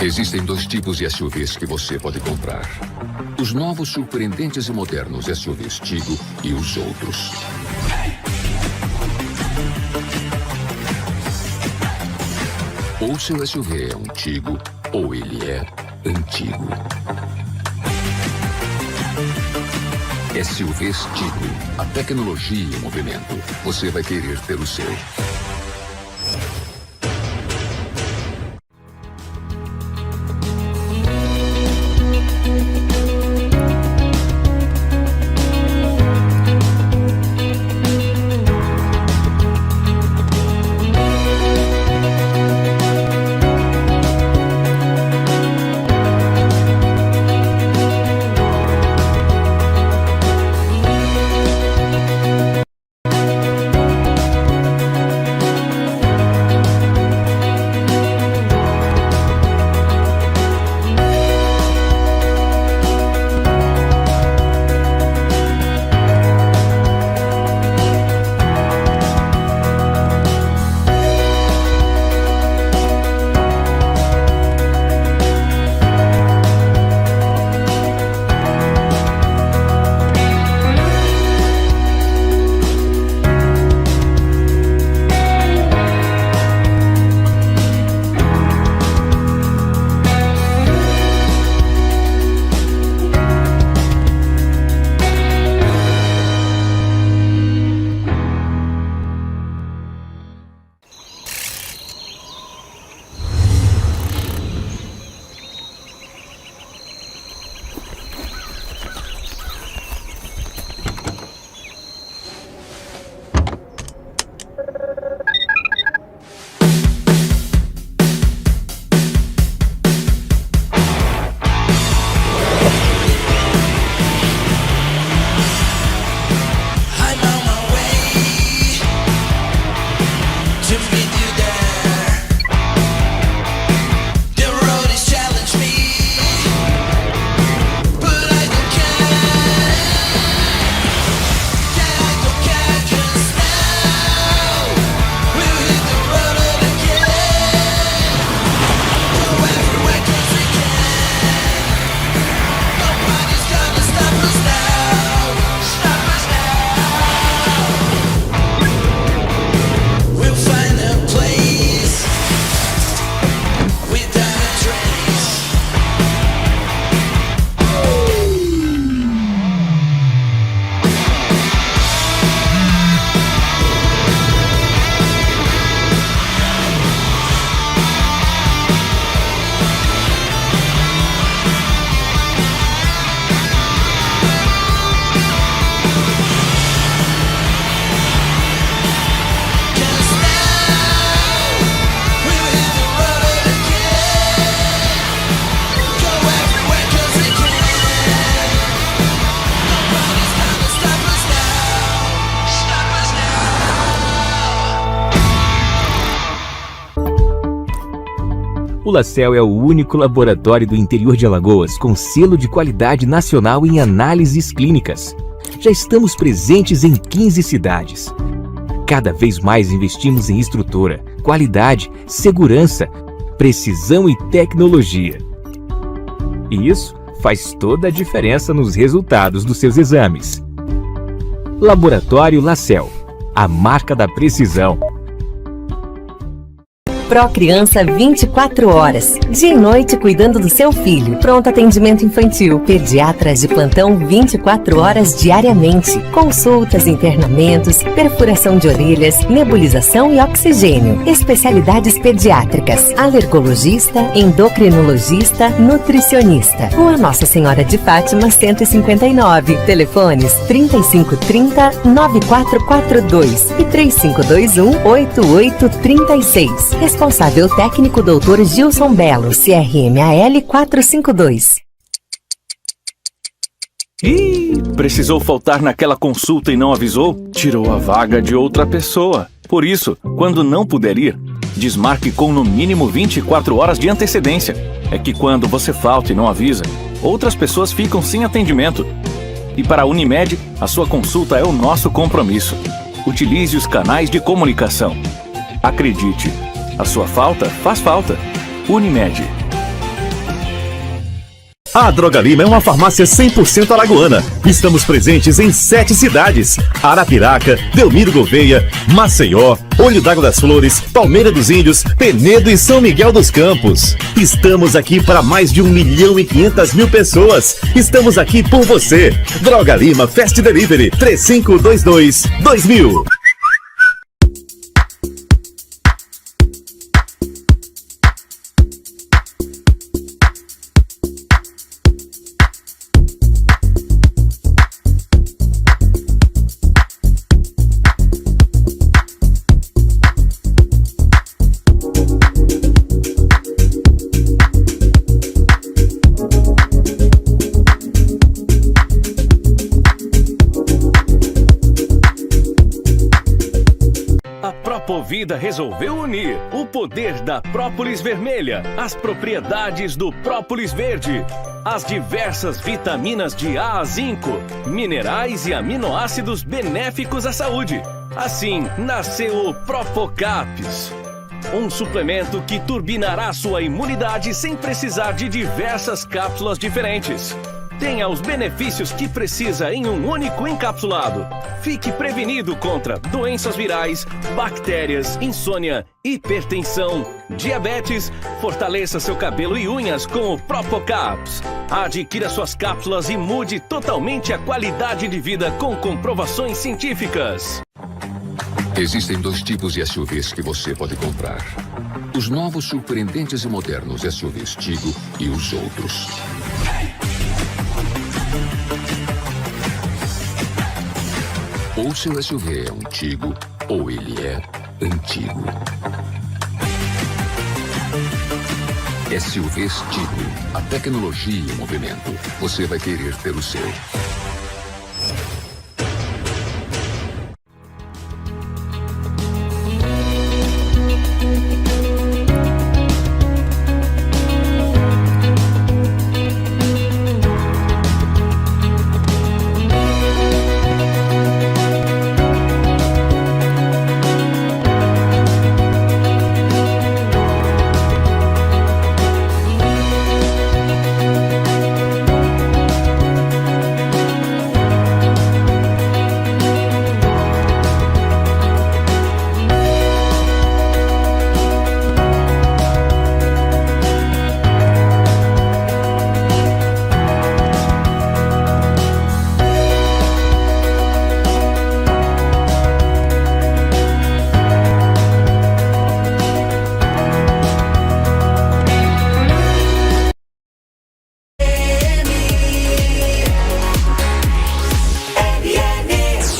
Existem dois tipos de SUVs que você pode comprar. Os novos, surpreendentes e modernos SUVs Tigo e os outros. Ou seu SUV é um Tigo, ou ele é antigo. SUVs Tigo. A tecnologia em movimento. Você vai querer ter o seu. O LaCell é o único laboratório do interior de Alagoas com selo de qualidade nacional em análises clínicas. Já estamos presentes em 15 cidades. Cada vez mais investimos em estrutura, qualidade, segurança, precisão e tecnologia. E isso faz toda a diferença nos resultados dos seus exames. Laboratório LaCell, a marca da precisão. Procriança 24 horas, dia e noite cuidando do seu filho. Pronto atendimento infantil, pediatras de plantão 24 horas diariamente. Consultas, internamentos, perfuração de orelhas, nebulização e oxigênio. Especialidades pediátricas, alergologista, endocrinologista, nutricionista. Rua Nossa Senhora de Fátima 159. Telefones 3530-9442 e 3521-8836. Responsável técnico Dr. Gilson Belo, CRMAL 452. Ih, precisou faltar naquela consulta e não avisou? Tirou a vaga de outra pessoa. Por isso, quando não puder ir, desmarque com no mínimo 24 horas de antecedência. É que quando você falta e não avisa, outras pessoas ficam sem atendimento. E para a Unimed, a sua consulta é o nosso compromisso. Utilize os canais de comunicação. Acredite, a sua falta faz falta. Unimed. A Droga Lima é uma farmácia 100% alagoana. Estamos presentes em 7 cidades: Arapiraca, Delmiro Gouveia, Maceió, Olho d'Água das Flores, Palmeira dos Índios, Penedo e São Miguel dos Campos. Estamos aqui para mais de 1.500.000 pessoas. Estamos aqui por você. Droga Lima Fast Delivery 3522-2000. Propovida resolveu unir o poder da própolis vermelha, as propriedades do própolis verde, as diversas vitaminas de A a zinco, minerais e aminoácidos benéficos à saúde. Assim, nasceu o Propocaps, um suplemento que turbinará sua imunidade sem precisar de diversas cápsulas diferentes. Tenha os benefícios que precisa em um único encapsulado. Fique prevenido contra doenças virais, bactérias, insônia, hipertensão, diabetes. Fortaleça seu cabelo e unhas com o Propocaps. Adquira suas cápsulas e mude totalmente a qualidade de vida com comprovações científicas. Existem 2 tipos de SUVs que você pode comprar: os novos surpreendentes e modernos SUVs Tigo e os outros. Ou seu SUV é um Tigo, ou ele é antigo. SUVs Tigo, a tecnologia em movimento. Você vai querer ter o seu.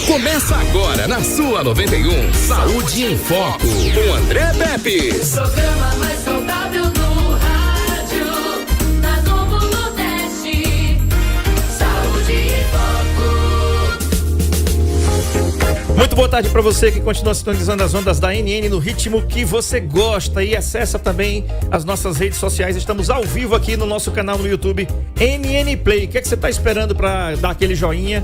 Começa agora na sua 91, Saúde em Foco, com André Pepe. Programa mais saudável no rádio, na Novo Nordeste. Saúde em Foco. Muito boa tarde para você que continua sintonizando as ondas da NN no ritmo que você gosta, e acessa também as nossas redes sociais. Estamos ao vivo aqui no nosso canal no YouTube NN Play. O que é que você está esperando para dar aquele joinha?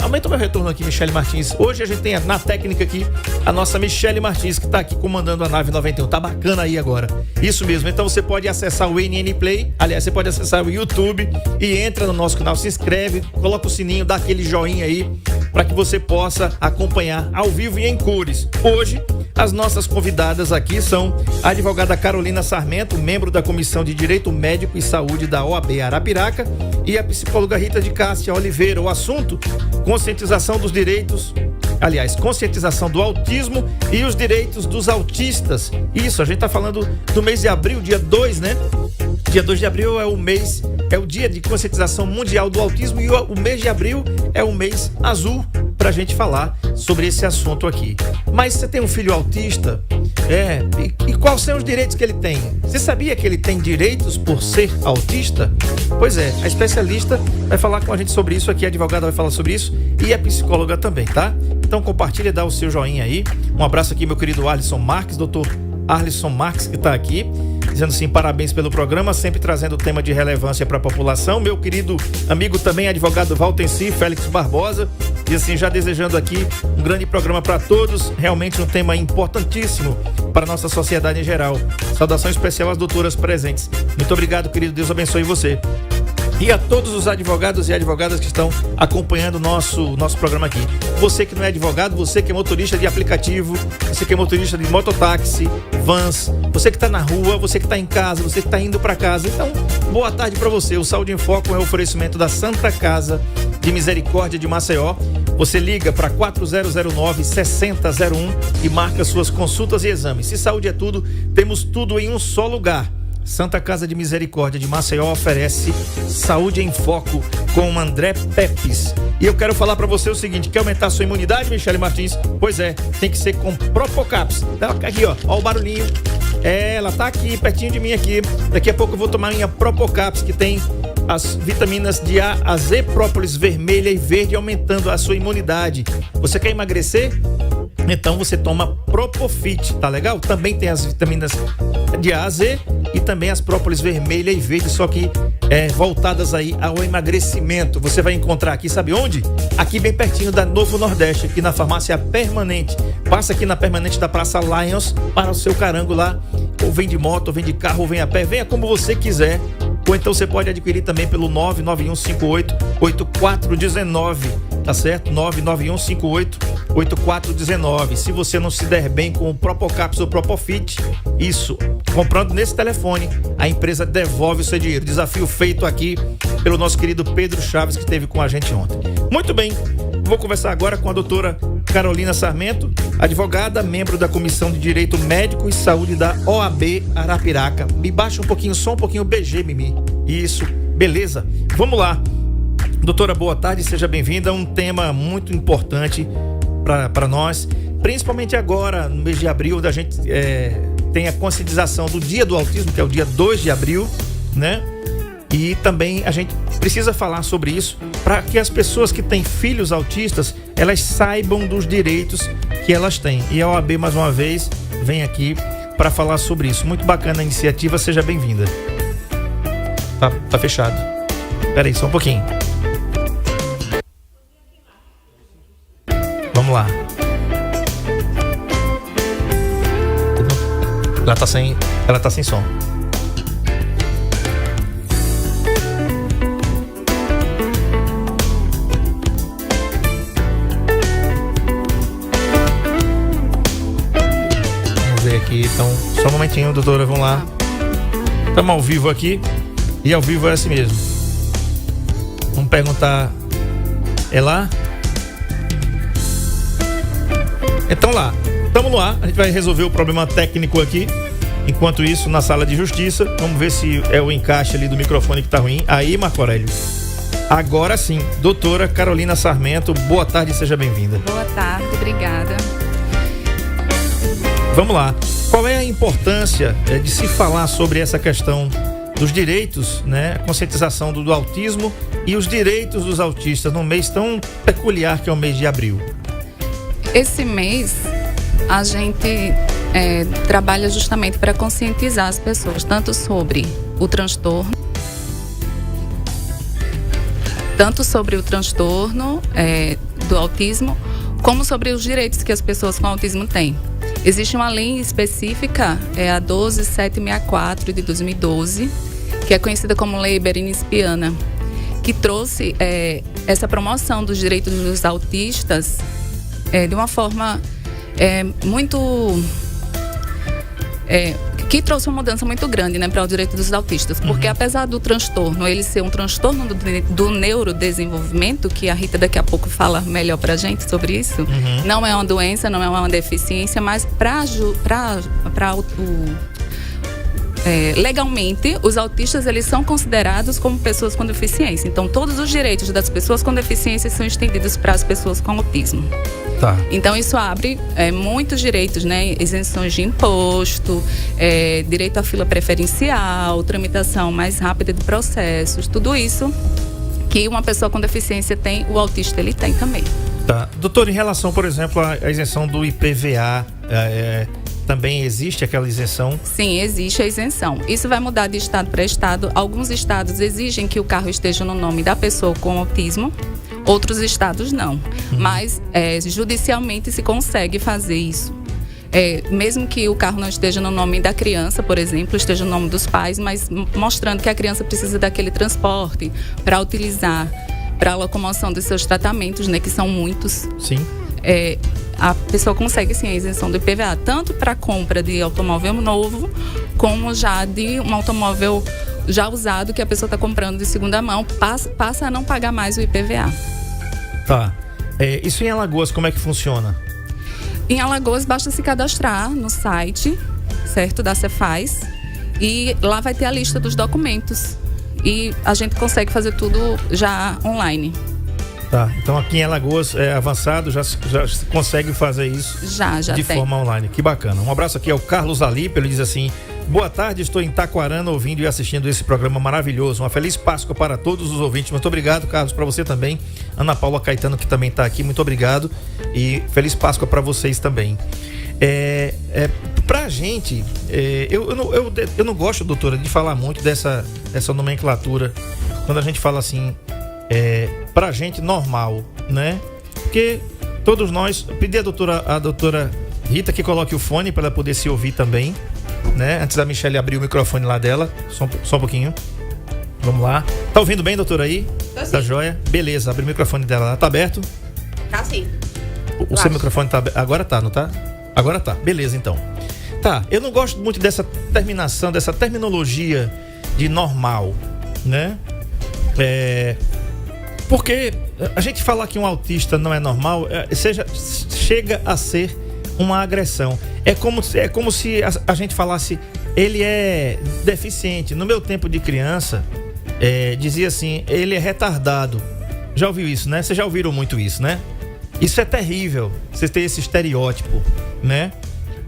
Aumenta o meu retorno aqui, Michele Martins. Hoje a gente tem na técnica aqui a nossa Michele Martins, que está aqui comandando a nave 91. Tá bacana aí agora. Isso mesmo. Então você pode acessar o NN Play. Aliás, você pode acessar o YouTube e entra no nosso canal, se inscreve, coloca o sininho, dá aquele joinha aí para que você possa acompanhar ao vivo e em cores. Hoje, as nossas convidadas aqui são a advogada Carolina Sarmento, membro da Comissão de Direito Médico e Saúde da OAB Arapiraca, e a psicóloga Rita de Cássia Oliveira. O assunto: conscientização dos direitos, conscientização do autismo e os direitos dos autistas. Isso, a gente tá falando do mês de abril, dia 2, né? Dia 2 de abril é o dia de conscientização mundial do autismo, e o mês de abril é o mês azul pra gente falar sobre esse assunto aqui. Mas você tem um filho autista? E quais são os direitos que ele tem? Você sabia que ele tem direitos por ser autista? Pois é, a especialista vai falar com a gente sobre isso aqui, a advogada vai falar sobre isso, e a psicóloga também, tá? Então compartilha, dá o seu joinha aí. Um abraço aqui, meu querido Alisson Marques, doutor Alisson Marques, que tá aqui, dizendo assim: parabéns pelo programa, sempre trazendo tema de relevância para a população. Meu querido amigo também, advogado Valtenci Félix Barbosa, e assim, já desejando aqui um grande programa para todos, realmente um tema importantíssimo para a nossa sociedade em geral. Saudação especial às doutoras presentes. Muito obrigado, querido, Deus abençoe você. E a todos os advogados e advogadas que estão acompanhando o nosso programa aqui. Você que não é advogado, você que é motorista de aplicativo, você que é motorista de mototáxi, vans, você que está na rua, você que está em casa, você que está indo para casa. Então, boa tarde para você. O Saúde em Foco é um oferecimento da Santa Casa de Misericórdia de Maceió. Você liga para 4009-6001 e marca suas consultas e exames. Se saúde é tudo, temos tudo em um só lugar. Santa Casa de Misericórdia de Maceió oferece Saúde em Foco com o André Pepes. E eu quero falar para você o seguinte: quer aumentar a sua imunidade, Michele Martins? Pois é, tem que ser com Propocaps. Tá aqui, ó o barulhinho. Ela tá aqui, pertinho de mim aqui. Daqui a pouco eu vou tomar minha Propocaps, que tem as vitaminas de A a Z, própolis vermelha e verde, aumentando a sua imunidade. Você quer emagrecer? Então você toma Propofit, tá legal? Também tem as vitaminas de A a Z e também as própolis vermelha e verde, só que voltadas aí ao emagrecimento. Você vai encontrar aqui, sabe onde? Aqui bem pertinho da Novo Nordeste, aqui na farmácia Permanente. Passa aqui na Permanente da Praça Lions para o seu carango lá. Ou vem de moto, ou vem de carro, ou vem a pé. Venha como você quiser. Ou então você pode adquirir também pelo 99158-8419, tá certo? 99158-8419. Se você não se der bem com o Propocaps ou Propofit, isso, comprando nesse telefone, a empresa devolve o seu dinheiro. Desafio feito aqui pelo nosso querido Pedro Chaves, que esteve com a gente ontem. Muito bem, vou conversar agora com a doutora Carolina Sarmento, advogada, membro da Comissão de Direito Médico e Saúde da OAB Arapiraca. Me baixa um pouquinho, só um pouquinho o BG, Mimi. Isso, beleza? Vamos lá. Doutora, boa tarde, seja bem-vinda. Um tema muito importante para nós, principalmente agora, no mês de abril, da gente tem a conscientização do Dia do Autismo, que é o dia 2 de abril, né? E também a gente precisa falar sobre isso para que as pessoas que têm filhos autistas, elas saibam dos direitos que elas têm. E a OAB, mais uma vez, vem aqui para falar sobre isso. Muito bacana a iniciativa, seja bem-vinda. Tá fechado. Espera aí, só um pouquinho. Vamos lá. Ela tá sem som. Aqui, então, só um momentinho, doutora, vamos lá. Estamos ao vivo aqui e ao vivo é assim mesmo. Vamos perguntar. É lá? Então lá, estamos no ar. A gente vai resolver o problema técnico aqui. Enquanto isso, na sala de justiça, vamos ver se é o encaixe ali do microfone que tá ruim. Aí, Marco Aurélio. Agora sim, doutora Carolina Sarmento, boa tarde, seja bem-vinda. Boa tarde, obrigada. Vamos lá. Qual é a importância de se falar sobre essa questão dos direitos, né? A conscientização do autismo e os direitos dos autistas num mês tão peculiar que é o mês de abril? Esse mês a gente trabalha justamente para conscientizar as pessoas, tanto sobre o transtorno, do autismo, como sobre os direitos que as pessoas com autismo têm. Existe uma lei específica, a 12764 de 2012, que é conhecida como Lei Berenice-Piana, que trouxe essa promoção dos direitos dos autistas de uma forma que trouxe uma mudança muito grande, né, para o direito dos autistas. Porque apesar do transtorno, ele ser um transtorno do neurodesenvolvimento, que a Rita daqui a pouco fala melhor pra gente sobre isso, não é uma doença, não é uma deficiência, mas legalmente, os autistas, eles são considerados como pessoas com deficiência. Então, todos os direitos das pessoas com deficiência são estendidos para as pessoas com autismo. Tá. Então, isso abre muitos direitos, né? Isenções de imposto, direito à fila preferencial, tramitação mais rápida de processos, tudo isso que uma pessoa com deficiência tem, o autista ele tem também. Tá. Doutor, em relação, por exemplo, à isenção do IPVA, também existe aquela isenção? Sim, existe a isenção. Isso vai mudar de estado para estado. Alguns estados exigem que o carro esteja no nome da pessoa com autismo, outros estados não. Mas judicialmente se consegue fazer isso. mesmo que o carro não esteja no nome da criança, por exemplo, esteja no nome dos pais, mas mostrando que a criança precisa daquele transporte para utilizar para a locomoção dos seus tratamentos, né, que são muitos. Sim. A pessoa consegue sim a isenção do IPVA, tanto para a compra de automóvel novo, como já de um automóvel já usado que a pessoa está comprando de segunda mão, passa a não pagar mais o IPVA. Tá. Isso em Alagoas, como é que funciona? Em Alagoas, basta se cadastrar no site, certo, da Cefaz, e lá vai ter a lista dos documentos. E a gente consegue fazer tudo já online. Tá, então aqui em Alagoas é avançado, já se consegue fazer isso já de tem. forma online. Que bacana. Um abraço aqui ao Carlos Alipe, ele diz assim: boa tarde, estou em Taquarana ouvindo e assistindo esse programa maravilhoso. Uma feliz Páscoa para todos os ouvintes. Muito obrigado, Carlos, para você também. Ana Paula Caetano, que também está aqui, muito obrigado. E feliz Páscoa para vocês também. Pra gente, eu não gosto, doutora, de falar muito dessa nomenclatura quando a gente fala assim, pra gente normal, né? Porque todos nós, pedir a doutora Rita que coloque o fone para ela poder se ouvir também, né? Antes da Michelle abrir o microfone lá dela, só um pouquinho. Vamos lá. Tá ouvindo bem, doutora, aí? Tá joia? Beleza, abre o microfone dela lá. Tá aberto? Tá sim. O seu microfone tá aberto. Agora tá, não tá? Agora tá. Beleza, então. Tá, eu não gosto muito dessa terminação, dessa terminologia de normal, né? Porque a gente falar que um autista não é normal, chega a ser uma agressão. É como se a gente falasse, ele é deficiente. No meu tempo de criança, dizia assim, ele é retardado. Já ouviu isso, né? Vocês já ouviram muito isso, né? Isso é terrível, você ter esse estereótipo, né?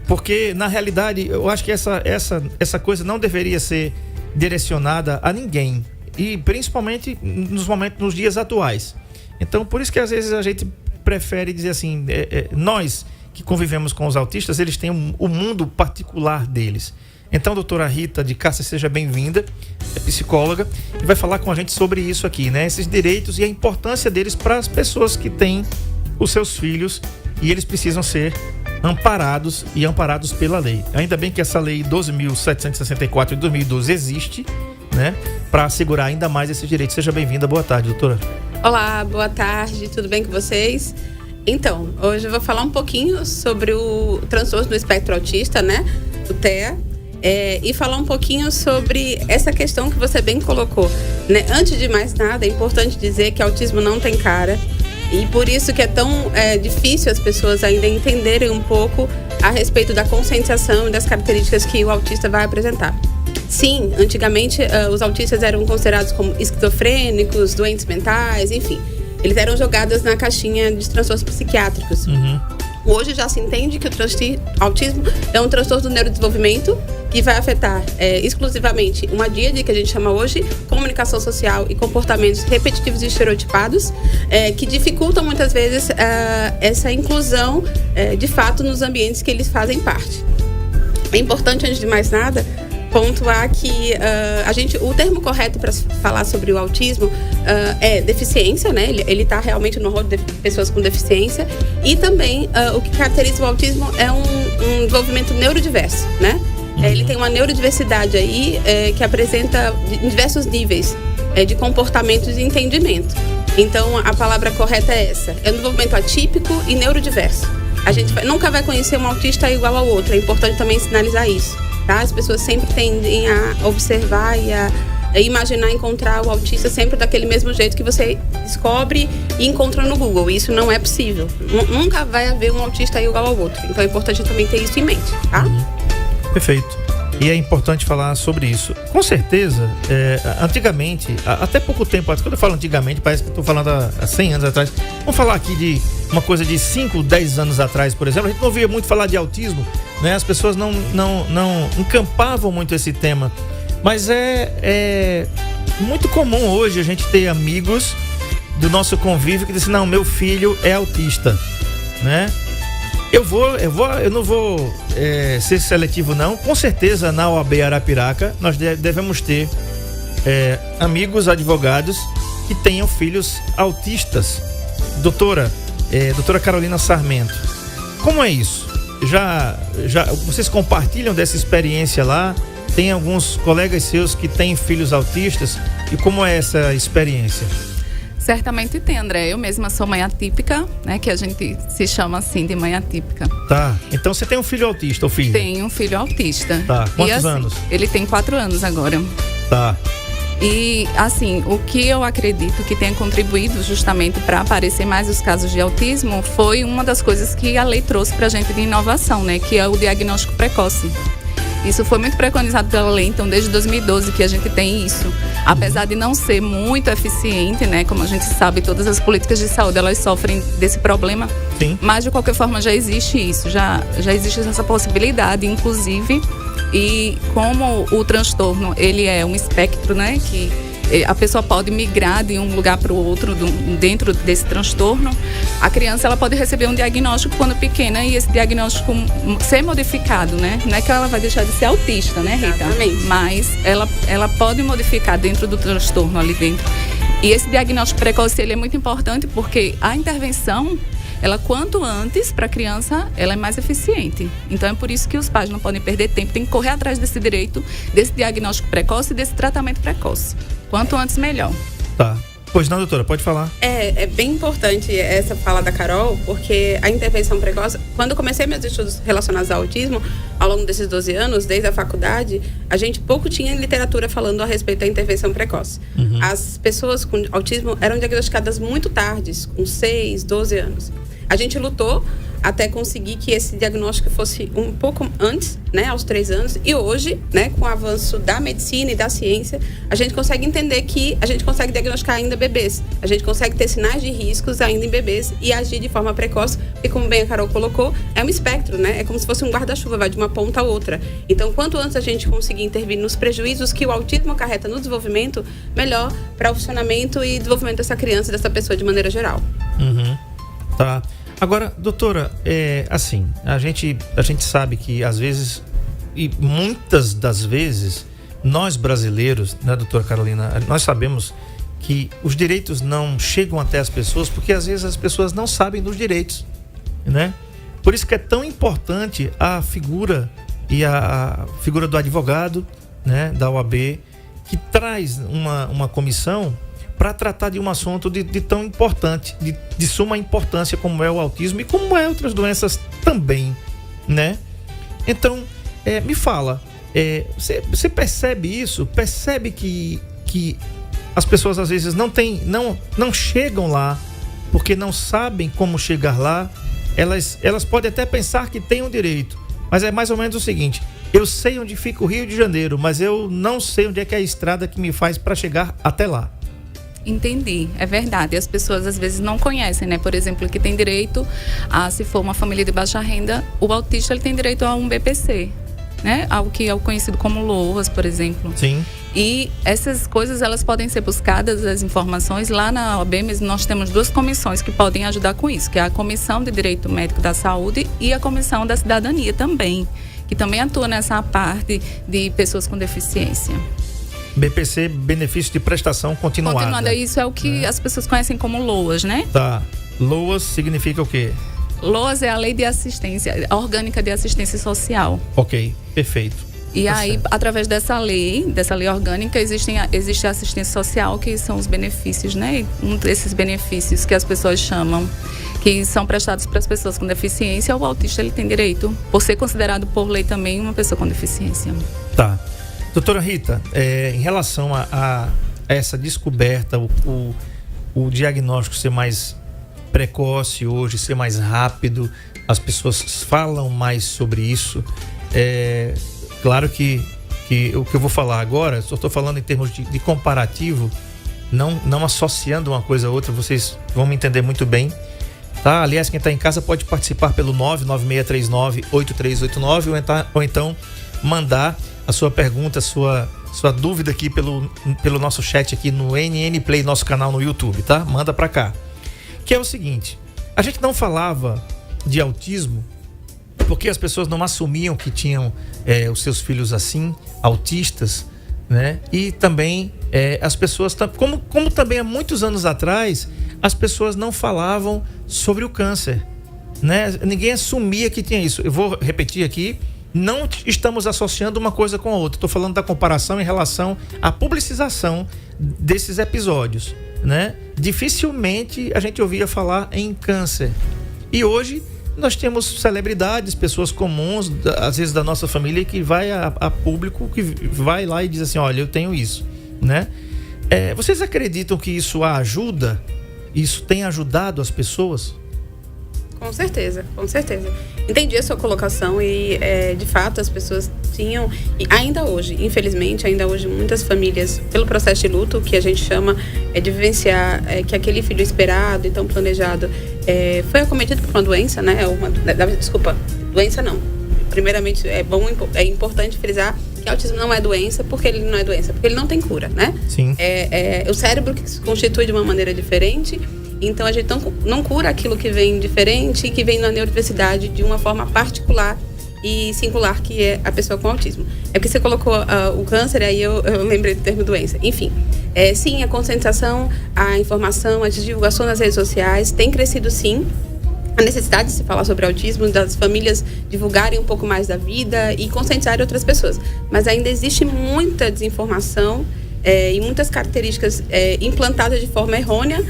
Porque, na realidade, eu acho que essa coisa não deveria ser direcionada a ninguém. E principalmente nos dias atuais. Então, por isso que às vezes a gente prefere dizer assim, nós que convivemos com os autistas, eles têm o mundo particular deles. Então, doutora Rita de Cássia, seja bem-vinda, é psicóloga, e vai falar com a gente sobre isso aqui, né? Esses direitos e a importância deles para as pessoas que têm os seus filhos, e eles precisam ser amparados pela lei. Ainda bem que essa lei 12.764 de 2012 existe, né, para assegurar ainda mais esses direitos. Seja bem-vinda, boa tarde, doutora. Olá, boa tarde, tudo bem com vocês? Então, hoje eu vou falar um pouquinho sobre o transtorno do espectro autista, né, o TEA, e falar um pouquinho sobre essa questão que você bem colocou, né? Antes de mais nada, é importante dizer que autismo não tem cara, e por isso que é tão difícil as pessoas ainda entenderem um pouco a respeito da conscientização e das características que o autista vai apresentar. Sim, antigamente os autistas eram considerados como esquizofrênicos, doentes mentais, enfim. Eles eram jogados na caixinha de transtornos psiquiátricos. Uhum. Hoje já se entende que o autismo é um transtorno do neurodesenvolvimento que vai afetar exclusivamente uma díade, que a gente chama hoje comunicação social, e comportamentos repetitivos e estereotipados, que dificultam muitas vezes essa inclusão de fato nos ambientes que eles fazem parte. É importante, antes de mais nada, pontuar que o termo correto para falar sobre o autismo é deficiência, né? Ele está realmente no rol de pessoas com deficiência, e também o que caracteriza o autismo é um desenvolvimento neurodiverso, né? Ele tem uma neurodiversidade aí que apresenta diversos níveis de comportamentos e entendimento. Então, a palavra correta é essa: é um desenvolvimento atípico e neurodiverso. A gente nunca vai conhecer um autista igual ao outro, é importante também sinalizar isso. Tá? As pessoas sempre tendem a observar e a imaginar encontrar o autista sempre daquele mesmo jeito que você descobre e encontra no Google. Isso não é possível. Nunca vai haver um autista igual ao outro. Então é importante também ter isso em mente, tá? Perfeito. E é importante falar sobre isso. Com certeza, antigamente, até pouco tempo, quando eu falo antigamente, parece que estou falando há 100 anos atrás. Vamos falar aqui de uma coisa de 5, 10 anos atrás, por exemplo. A gente não ouvia muito falar de autismo, né? As pessoas não encampavam muito esse tema. Mas é muito comum hoje a gente ter amigos do nosso convívio que dizem, não, meu filho é autista, né? Eu não vou ser seletivo, não. Com certeza, na OAB Arapiraca, nós devemos ter amigos advogados que tenham filhos autistas. Doutora Carolina Sarmento, como é isso? vocês compartilham dessa experiência lá? Tem alguns colegas seus que têm filhos autistas? E como é essa experiência? Certamente tem, André. Eu mesma sou mãe atípica, né? Que a gente se chama assim de mãe atípica. Tá. Então você tem um filho autista ou filha? Tenho um filho autista. Tá. Quantos e, assim, anos? Ele tem 4 anos agora. Tá. E, assim, o que eu acredito que tenha contribuído justamente para aparecer mais os casos de autismo foi uma das coisas que a lei trouxe para a gente de inovação, né? Que é o diagnóstico precoce. Isso foi muito preconizado pela lei, então desde 2012 que a gente tem isso. Apesar de não ser muito eficiente, né? Como a gente sabe, todas as políticas de saúde, elas sofrem desse problema. Sim. Mas, de qualquer forma, já existe isso. Já existe essa possibilidade, inclusive. E como o transtorno, ele é um espectro, né? Que a pessoa pode migrar de um lugar para o outro dentro desse transtorno. A criança, ela pode receber um diagnóstico quando pequena e esse diagnóstico ser modificado, né? Não é que ela vai deixar de ser autista, né, Rita? Exatamente. Mas ela pode modificar dentro do transtorno ali dentro. E esse diagnóstico precoce, ele é muito importante porque a intervenção, ela quanto antes para a criança, ela é mais eficiente. Então é por isso que os pais não podem perder tempo, tem que correr atrás desse direito, desse diagnóstico precoce e desse tratamento precoce. Quanto antes, melhor. Tá. Pois não, doutora, pode falar. É bem importante essa fala da Carol, porque a intervenção precoce, quando eu comecei meus estudos relacionados ao autismo, ao longo desses 12 anos, desde a faculdade, a gente pouco tinha literatura falando a respeito da intervenção precoce. Uhum. As pessoas com autismo eram diagnosticadas muito tardes, com 6, 12 anos. A gente lutou até conseguir que esse diagnóstico fosse um pouco antes, né, aos 3 anos. E hoje, né, com o avanço da medicina e da ciência, a gente consegue entender que a gente consegue diagnosticar ainda bebês. A gente consegue ter sinais de riscos ainda em bebês e agir de forma precoce, porque como bem a Carol colocou, é um espectro, né? É como se fosse um guarda-chuva, vai de uma ponta a outra. Então, quanto antes a gente conseguir intervir nos prejuízos que o autismo acarreta no desenvolvimento, melhor para o funcionamento e desenvolvimento dessa criança e dessa pessoa de maneira geral. Uhum. Tá. Agora, doutora, assim, a gente sabe que às vezes, e muitas das vezes, nós brasileiros, né, doutora Carolina, nós sabemos que os direitos não chegam até as pessoas porque às vezes as pessoas não sabem dos direitos, né? Por isso que é tão importante a figura a figura do advogado, né, da OAB, que traz uma comissão para tratar de um assunto de tão importante, de suma importância como é o autismo e como é outras doenças também, né? Então, me fala, você percebe isso? Percebe que as pessoas às vezes não chegam lá porque não sabem como chegar lá? Elas podem até pensar que têm um direito, mas é mais ou menos o seguinte: eu sei onde fica o Rio de Janeiro, mas eu não sei onde é que é a estrada que me faz para chegar até lá. Entendi, é verdade. As pessoas às vezes não conhecem, né? Por exemplo, que tem direito a, se for uma família de baixa renda, o autista ele tem direito a um BPC, né? Algo que é o conhecido como LOAS, por exemplo. Sim. E essas coisas, elas podem ser buscadas, as informações, lá na OAB mesmo. Nós temos 2 comissões que podem ajudar com isso, que é a Comissão de Direito Médico da Saúde e a Comissão da Cidadania também, que também atua nessa parte de pessoas com deficiência. BPC, benefício de prestação continuada. Continuada, isso é o que as pessoas conhecem como LOAS, né? Tá. LOAS significa o quê? LOAS é a Lei de Assistência Orgânica de Assistência Social. Ok, perfeito. E Tá aí, certo. através dessa lei orgânica, existe a assistência social, que são os benefícios, né? Um desses benefícios que as pessoas chamam, que são prestados para as pessoas com deficiência, o autista ele tem direito, por ser considerado por lei também uma pessoa com deficiência. Tá. Doutora Rita, em relação a essa descoberta, o diagnóstico ser mais precoce hoje, ser mais rápido, as pessoas falam mais sobre isso. Claro que o que eu vou falar agora, só estou falando em termos de comparativo, não associando uma coisa a outra, vocês vão me entender muito bem. Tá? Aliás, quem está em casa pode participar pelo 99639-8389 ou então mandar a sua pergunta, a sua dúvida aqui pelo nosso chat aqui no NN Play, nosso canal no YouTube, tá? Manda pra cá. Que é o seguinte: a gente não falava de autismo porque as pessoas não assumiam que tinham os seus filhos assim, autistas, né? E também as pessoas, como também há muitos anos atrás, as pessoas não falavam sobre o câncer, né? Ninguém assumia que tinha isso. Eu vou repetir aqui, não estamos associando uma coisa com a outra. Estou falando da comparação em relação à publicização desses episódios, né? Dificilmente a gente ouvia falar em câncer. E hoje nós temos celebridades, pessoas comuns, às vezes da nossa família, que vai a público, que vai lá e diz assim, olha, eu tenho isso, né? Vocês acreditam que isso ajuda? Isso tem ajudado as pessoas? Com certeza, com certeza. Entendi a sua colocação e, de fato, as pessoas tinham... E ainda hoje, infelizmente, muitas famílias, pelo processo de luto, que a gente chama de vivenciar que aquele filho esperado e tão planejado foi acometido por uma doença, né? Desculpa, doença não. Primeiramente, é importante frisar que autismo não é doença. Por que ele não é doença? Porque ele não tem cura, né? Sim. O cérebro que se constitui de uma maneira diferente. Então, a gente não cura aquilo que vem diferente e que vem na neurodiversidade de uma forma particular e singular, que é a pessoa com autismo. É porque você colocou o câncer, aí eu lembrei do termo doença. Enfim, sim, a conscientização, a informação, a divulgação nas redes sociais tem crescido, sim. A necessidade de se falar sobre autismo, das famílias divulgarem um pouco mais da vida e conscientizarem outras pessoas. Mas ainda existe muita desinformação e muitas características implantadas de forma errônea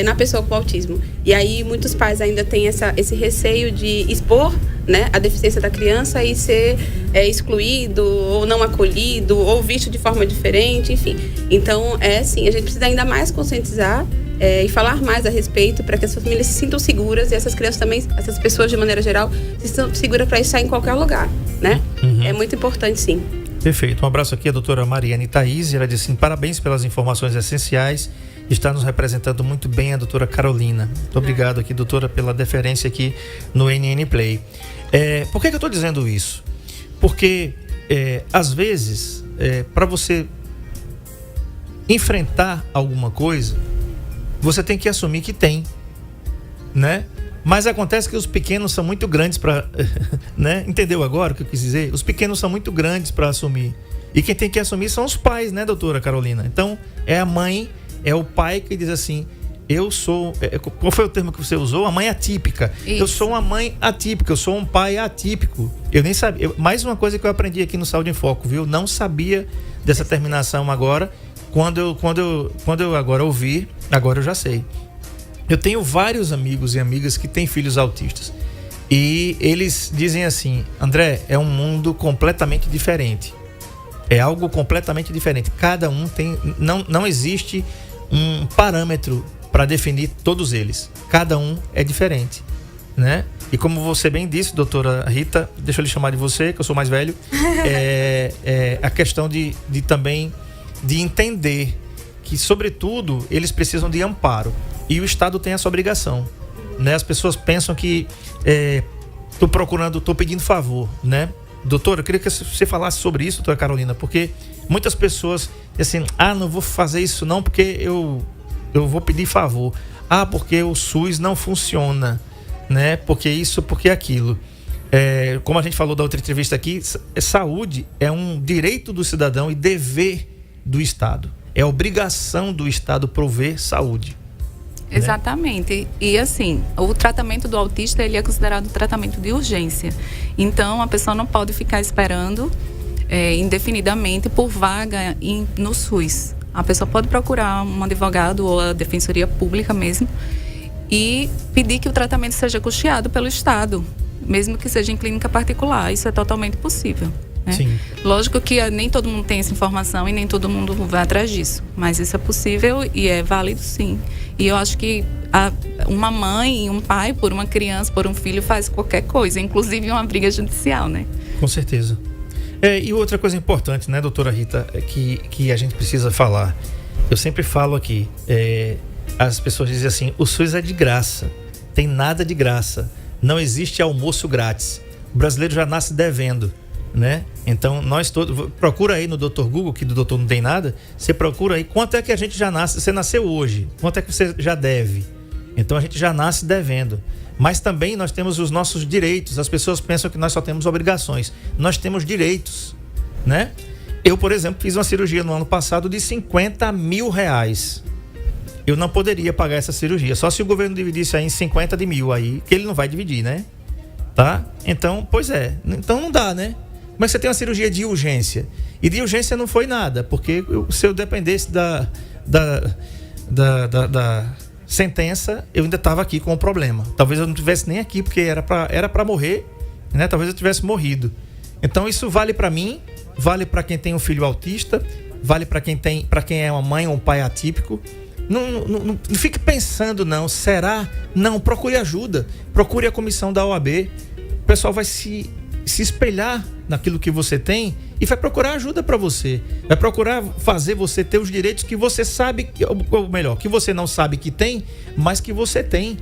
na pessoa com autismo. E aí muitos pais ainda têm esse receio de expor, né, a deficiência da criança e ser excluído ou não acolhido ou visto de forma diferente, enfim. Então, sim, a gente precisa ainda mais conscientizar e falar mais a respeito para que as famílias se sintam seguras e essas crianças também, essas pessoas de maneira geral, se sintam seguras para estar em qualquer lugar, né? Uhum. É muito importante, sim. Perfeito. Um abraço aqui à doutora Mariane Thaís. Ela disse assim, parabéns pelas informações essenciais. Está nos representando muito bem a doutora Carolina. Muito obrigado aqui, doutora, pela deferência aqui no NN Play. Por que eu estou dizendo isso? Porque, às vezes, para você enfrentar alguma coisa, você tem que assumir que tem, né? Mas acontece que os pequenos são muito grandes para... né? Entendeu agora o que eu quis dizer? Os pequenos são muito grandes para assumir. E quem tem que assumir são os pais, né, doutora Carolina? Então, é a mãe, é o pai que diz assim, eu sou... qual foi o termo que você usou? A mãe atípica. Isso. Eu sou uma mãe atípica, eu sou um pai atípico. Eu nem sabia. Mais uma coisa que eu aprendi aqui no Saúde em Foco, viu? Não sabia dessa terminação agora. Quando eu agora ouvir, agora eu já sei. Eu tenho vários amigos e amigas que têm filhos autistas. E eles dizem assim, André, é um mundo completamente diferente. É algo completamente diferente. Cada um tem... Não existe um parâmetro para definir todos eles. Cada um é diferente, né? E como você bem disse, doutora Rita, deixa eu lhe chamar de você, que eu sou mais velho, a questão de também de entender que, sobretudo, eles precisam de amparo. E o Estado tem essa obrigação, né? As pessoas pensam que tô pedindo favor, né? Doutora, eu queria que você falasse sobre isso, doutora Carolina, porque muitas pessoas dizem assim, não vou fazer isso não porque eu vou pedir favor. Porque o SUS não funciona, né? Porque isso, porque aquilo. Como a gente falou da outra entrevista aqui, saúde é um direito do cidadão e dever do Estado. É obrigação do Estado prover saúde. Exatamente. E assim, o tratamento do autista, ele é considerado tratamento de urgência. Então, a pessoa não pode ficar esperando indefinidamente por vaga no SUS. A pessoa pode procurar um advogado ou a defensoria pública mesmo e pedir que o tratamento seja custeado pelo Estado, mesmo que seja em clínica particular. Isso é totalmente possível. Né? Sim. Lógico que nem todo mundo tem essa informação e nem todo mundo vai atrás disso, mas isso é possível e é válido, sim. E eu acho que uma mãe e um pai por uma criança, por um filho, faz qualquer coisa, inclusive uma briga judicial, né? Com certeza. E outra coisa importante, né, doutora Rita, que a gente precisa falar. Eu sempre falo aqui, as pessoas dizem assim, o SUS é de graça, tem nada de graça, não existe almoço grátis. O brasileiro já nasce devendo, né? Então nós todos, procura aí no Dr. Google, que do doutor não tem nada, você procura aí quanto é que a gente já nasce, você nasceu hoje, quanto é que você já deve. Então a gente já nasce devendo. Mas também nós temos os nossos direitos. As pessoas pensam que nós só temos obrigações. Nós temos direitos, né? Eu, por exemplo, fiz uma cirurgia no ano passado de R$50 mil. eu não poderia pagar essa cirurgia. Só se o governo dividisse aí em 50 de mil aí, que ele não vai dividir, né? Tá? Então, pois é. Então não dá, né? Mas você tem uma cirurgia de urgência. E de urgência não foi nada, porque se eu dependesse da sentença, eu ainda estava aqui com o problema. Talvez eu não estivesse nem aqui, porque era para morrer, né? Talvez eu tivesse morrido. Então isso vale para mim, vale para quem tem um filho autista, vale para quem é uma mãe ou um pai atípico. Não fique pensando, não. Será? Não, procure ajuda. Procure a comissão da OAB. O pessoal vai se espelhar naquilo que você tem e vai procurar ajuda para você. Vai procurar fazer você ter os direitos que você sabe, ou melhor, que você não sabe que tem, mas que você tem,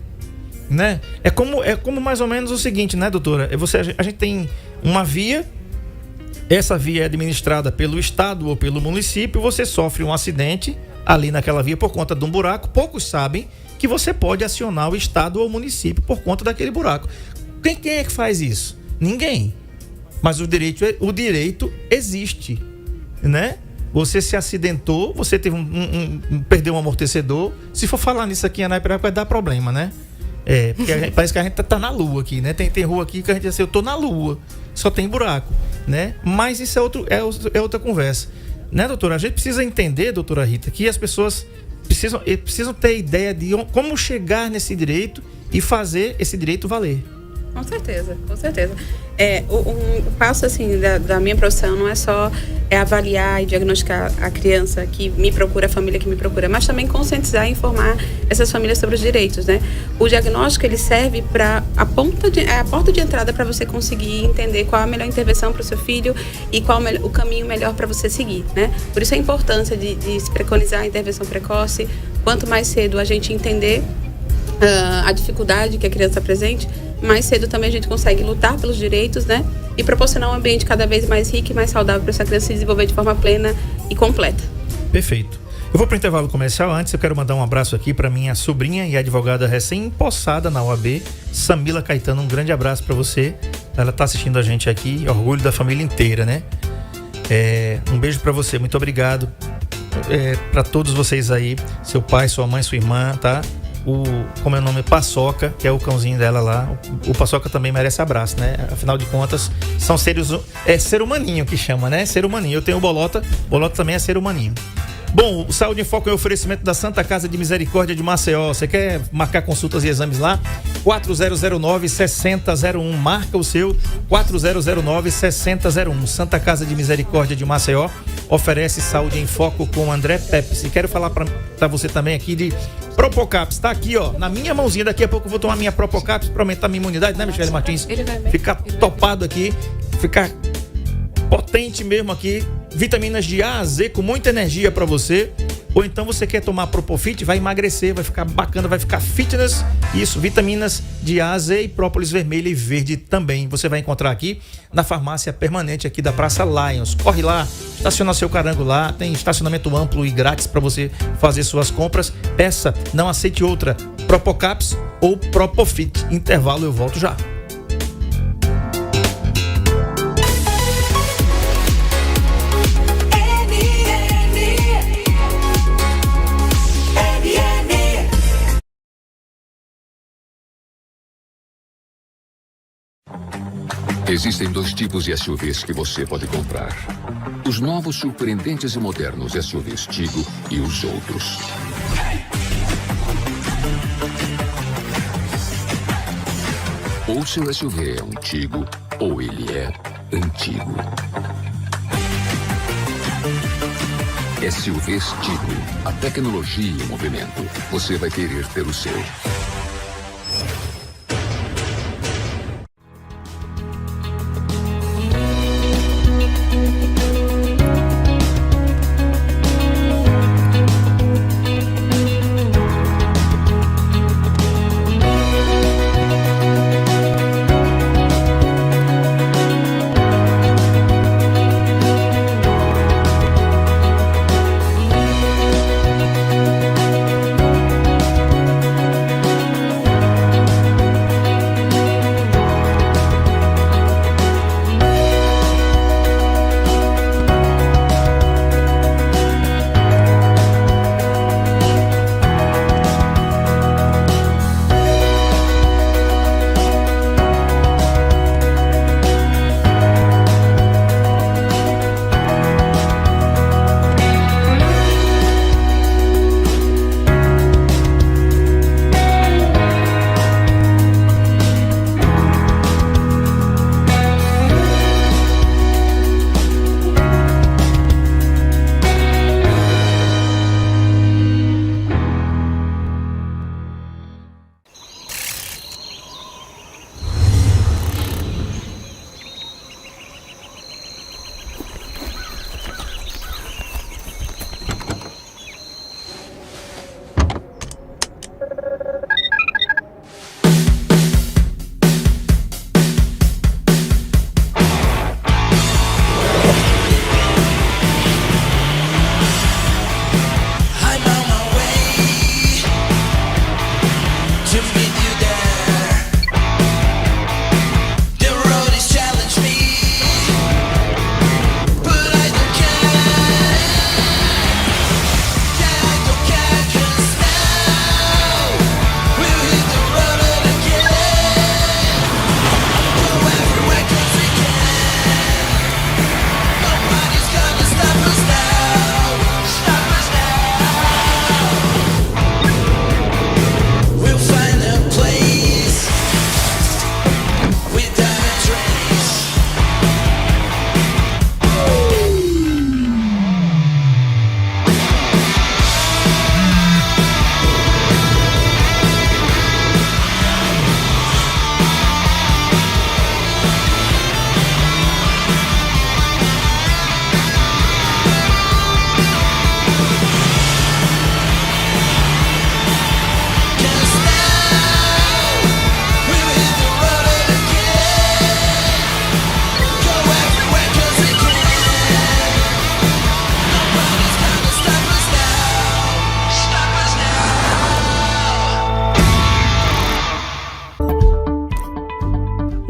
né? É como mais ou menos o seguinte, né, doutora? A gente tem uma via, essa via é administrada pelo estado ou pelo município, você sofre um acidente ali naquela via por conta de um buraco, poucos sabem que você pode acionar o estado ou o município por conta daquele buraco. Quem é que faz isso? Ninguém. Mas o direito existe, né? Você se acidentou, você teve perdeu um amortecedor. Se for falar nisso aqui, vai dar problema, né? Porque parece que a gente tá na lua aqui, né? Tem rua aqui que a gente diz assim, eu tô na lua, só tem buraco, né? Mas isso é outra conversa, né, doutora? A gente precisa entender, doutora Rita, que as pessoas precisam ter ideia de como chegar nesse direito e fazer esse direito valer. Com certeza, com certeza. O passo assim da minha profissão não é só avaliar e diagnosticar a criança que me procura, a família que me procura, mas também conscientizar e informar essas famílias sobre os direitos, né? O diagnóstico, ele serve para a porta de entrada para você conseguir entender qual a melhor intervenção para o seu filho e qual o caminho melhor para você seguir, né? Por isso a importância de se preconizar a intervenção precoce. Quanto mais cedo a gente entender a dificuldade que a criança apresente, mais cedo também a gente consegue lutar pelos direitos, né? E proporcionar um ambiente cada vez mais rico e mais saudável para essa criança se desenvolver de forma plena e completa. Perfeito. Eu vou para o intervalo comercial. Antes eu quero mandar um abraço aqui para minha sobrinha e advogada recém-empossada na OAB, Samila Caetano. Um grande abraço para você. Ela está assistindo a gente aqui, orgulho da família inteira, né? Um beijo para você, muito obrigado. Para todos vocês aí, seu pai, sua mãe, sua irmã, tá? Como é o nome? Paçoca, que é o cãozinho dela lá. O Paçoca também merece abraço, né? Afinal de contas, são seres... É ser humaninho que chama, né? Ser humaninho. Eu tenho o Bolota também é ser humaninho. Bom, o Saúde em Foco é o oferecimento da Santa Casa de Misericórdia de Maceió. Você quer marcar consultas e exames lá? 4009-6001. Marca o seu 4009-6001. Santa Casa de Misericórdia de Maceió oferece Saúde em Foco com André Pepes. E quero falar para você também aqui de Propocaps. Tá aqui, ó, na minha mãozinha. Daqui a pouco eu vou tomar minha Propocaps para aumentar a minha imunidade, né, Michele Martins? Ficar topado aqui, ficar potente mesmo aqui. Vitaminas de A a Z com muita energia para você. Ou então você quer tomar Propofit, vai emagrecer, vai ficar bacana, vai ficar fitness. Isso, vitaminas de A a Z e própolis vermelha e verde também. Você vai encontrar aqui na farmácia permanente aqui da Praça Lions. Corre lá, estaciona seu carango lá, tem estacionamento amplo e grátis para você fazer suas compras. Peça, não aceite outra, Propocaps ou Propofit. Intervalo, eu volto já. Existem dois tipos de SUVs que você pode comprar. Os novos, surpreendentes e modernos SUVs Tigo e os outros. Ou seu SUV é um Tigo, ou ele é antigo. SUVs Tigo. A tecnologia em movimento. Você vai querer ter o seu.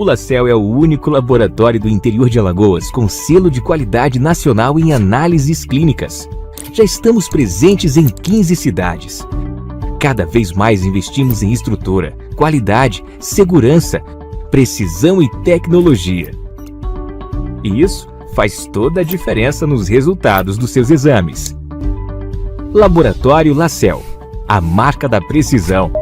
O LaCell é o único laboratório do interior de Alagoas com selo de qualidade nacional em análises clínicas. Já estamos presentes em 15 cidades. Cada vez mais investimos em estrutura, qualidade, segurança, precisão e tecnologia. E isso faz toda a diferença nos resultados dos seus exames. Laboratório LaCell, a marca da precisão.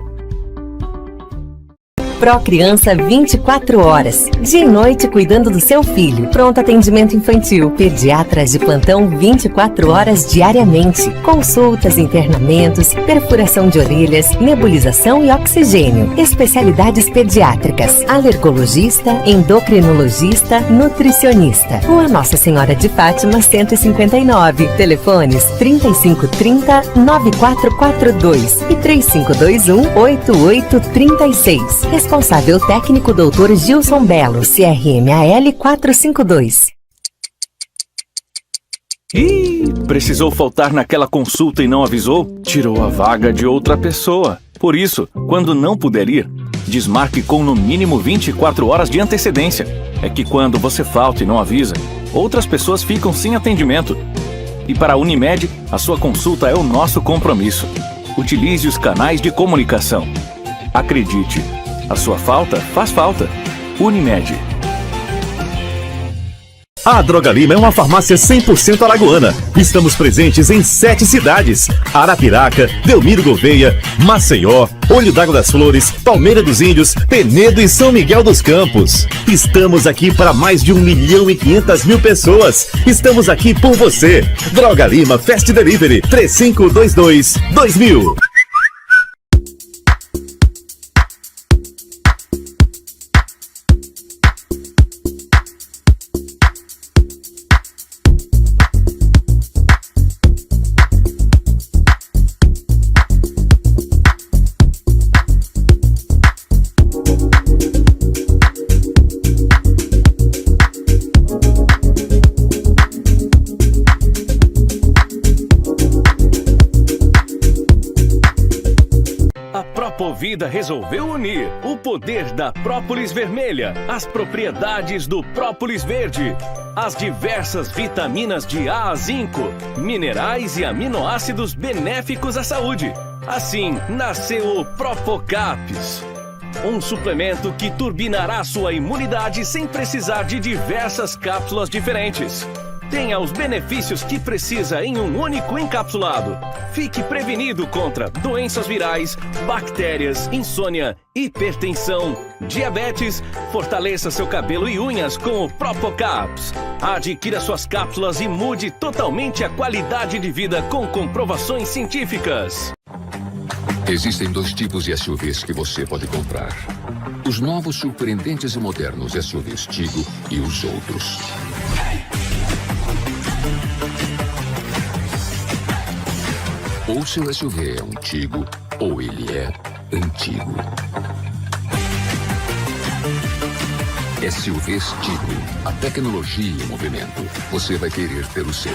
Procriança 24 horas, dia e noite cuidando do seu filho. Pronto atendimento infantil, pediatras de plantão 24 horas diariamente. Consultas, internamentos, perfuração de orelhas, nebulização e oxigênio. Especialidades pediátricas, alergologista, endocrinologista, nutricionista. Rua Nossa Senhora de Fátima 159. Telefones 3530-9442 e 3521-8836. Responsável técnico Dr. Gilson Belo, CRMAL 452. Ih, precisou faltar naquela consulta e não avisou? Tirou a vaga de outra pessoa. Por isso, quando não puder ir, desmarque com no mínimo 24 horas de antecedência. É que quando você falta e não avisa, outras pessoas ficam sem atendimento. E para a Unimed, a sua consulta é o nosso compromisso. Utilize os canais de comunicação. Acredite, a sua falta faz falta. Unimed. A Droga Lima é uma farmácia 100% alagoana. Estamos presentes em 7 cidades: Arapiraca, Delmiro Gouveia, Maceió, Olho d'Água das Flores, Palmeira dos Índios, Penedo e São Miguel dos Campos. Estamos aqui para mais de 1.500.000 pessoas. Estamos aqui por você. Droga Lima Fast Delivery 3522-2000. Propovida resolveu unir o poder da própolis vermelha, as propriedades do própolis verde, as diversas vitaminas de A a zinco, minerais e aminoácidos benéficos à saúde. Assim, nasceu o Propocaps, um suplemento que turbinará sua imunidade sem precisar de diversas cápsulas diferentes. Tenha os benefícios que precisa em um único encapsulado. Fique prevenido contra doenças virais, bactérias, insônia, hipertensão, diabetes. Fortaleça seu cabelo e unhas com o Propocaps. Adquira suas cápsulas e mude totalmente a qualidade de vida com comprovações científicas. Existem 2 tipos de SUVs que você pode comprar: os novos, surpreendentes e modernos SUVs Tigo e os outros. Ou seu SUV é um Tigo, ou ele é antigo. SUVs Tigo, a tecnologia em movimento. Você vai querer ter o seu.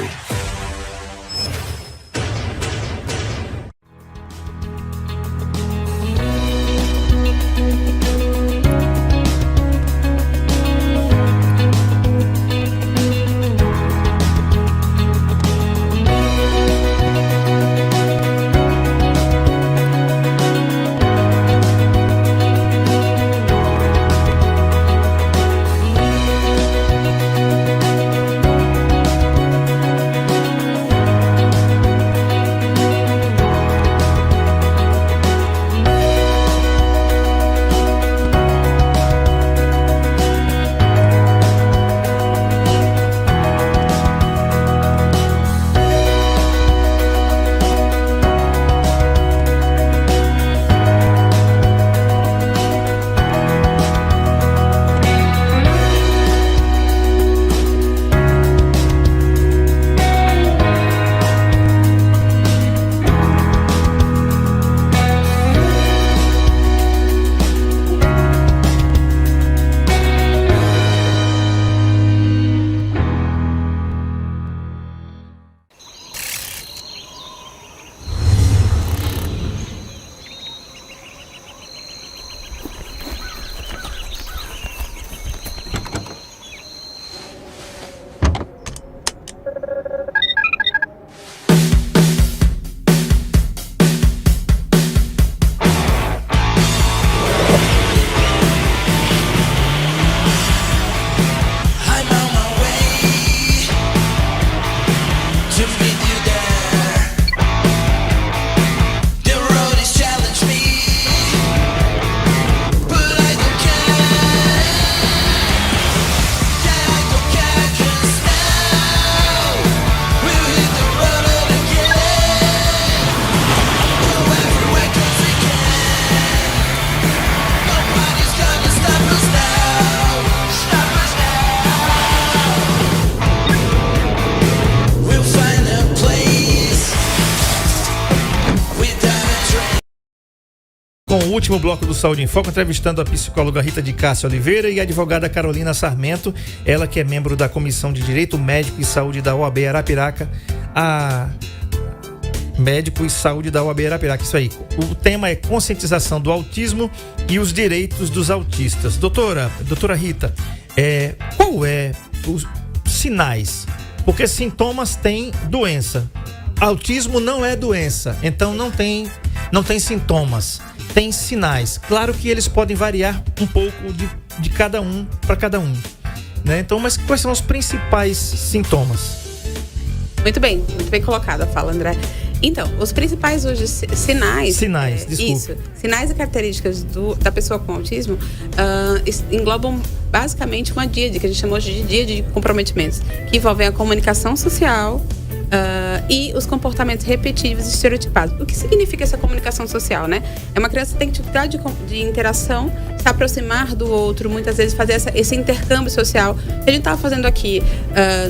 com o último bloco do Saúde em Foco, entrevistando a psicóloga Rita de Cássia Oliveira e a advogada Carolina Sarmento, ela que é membro da Comissão de Direito Médico e Saúde da OAB Arapiraca, Médico e Saúde da OAB Arapiraca, isso aí. O tema é conscientização do autismo e os direitos dos autistas. Doutora Rita, qual é os sinais? Porque sintomas têm doença. Autismo não é doença, então não tem sintomas, tem sinais. Claro que eles podem variar um pouco de cada um para cada um, né? Então, mas quais são os principais sintomas? Muito bem colocado a fala, André. Então, os principais hoje sinais, desculpe. Isso, sinais e características da pessoa com autismo englobam basicamente uma díade, que a gente chama hoje de díade de comprometimentos, que envolvem a comunicação social e os comportamentos repetitivos e estereotipados. O que significa essa comunicação social, né? É uma criança que tem dificuldade de interação, se aproximar do outro, muitas vezes fazer esse intercâmbio social que a gente estava fazendo aqui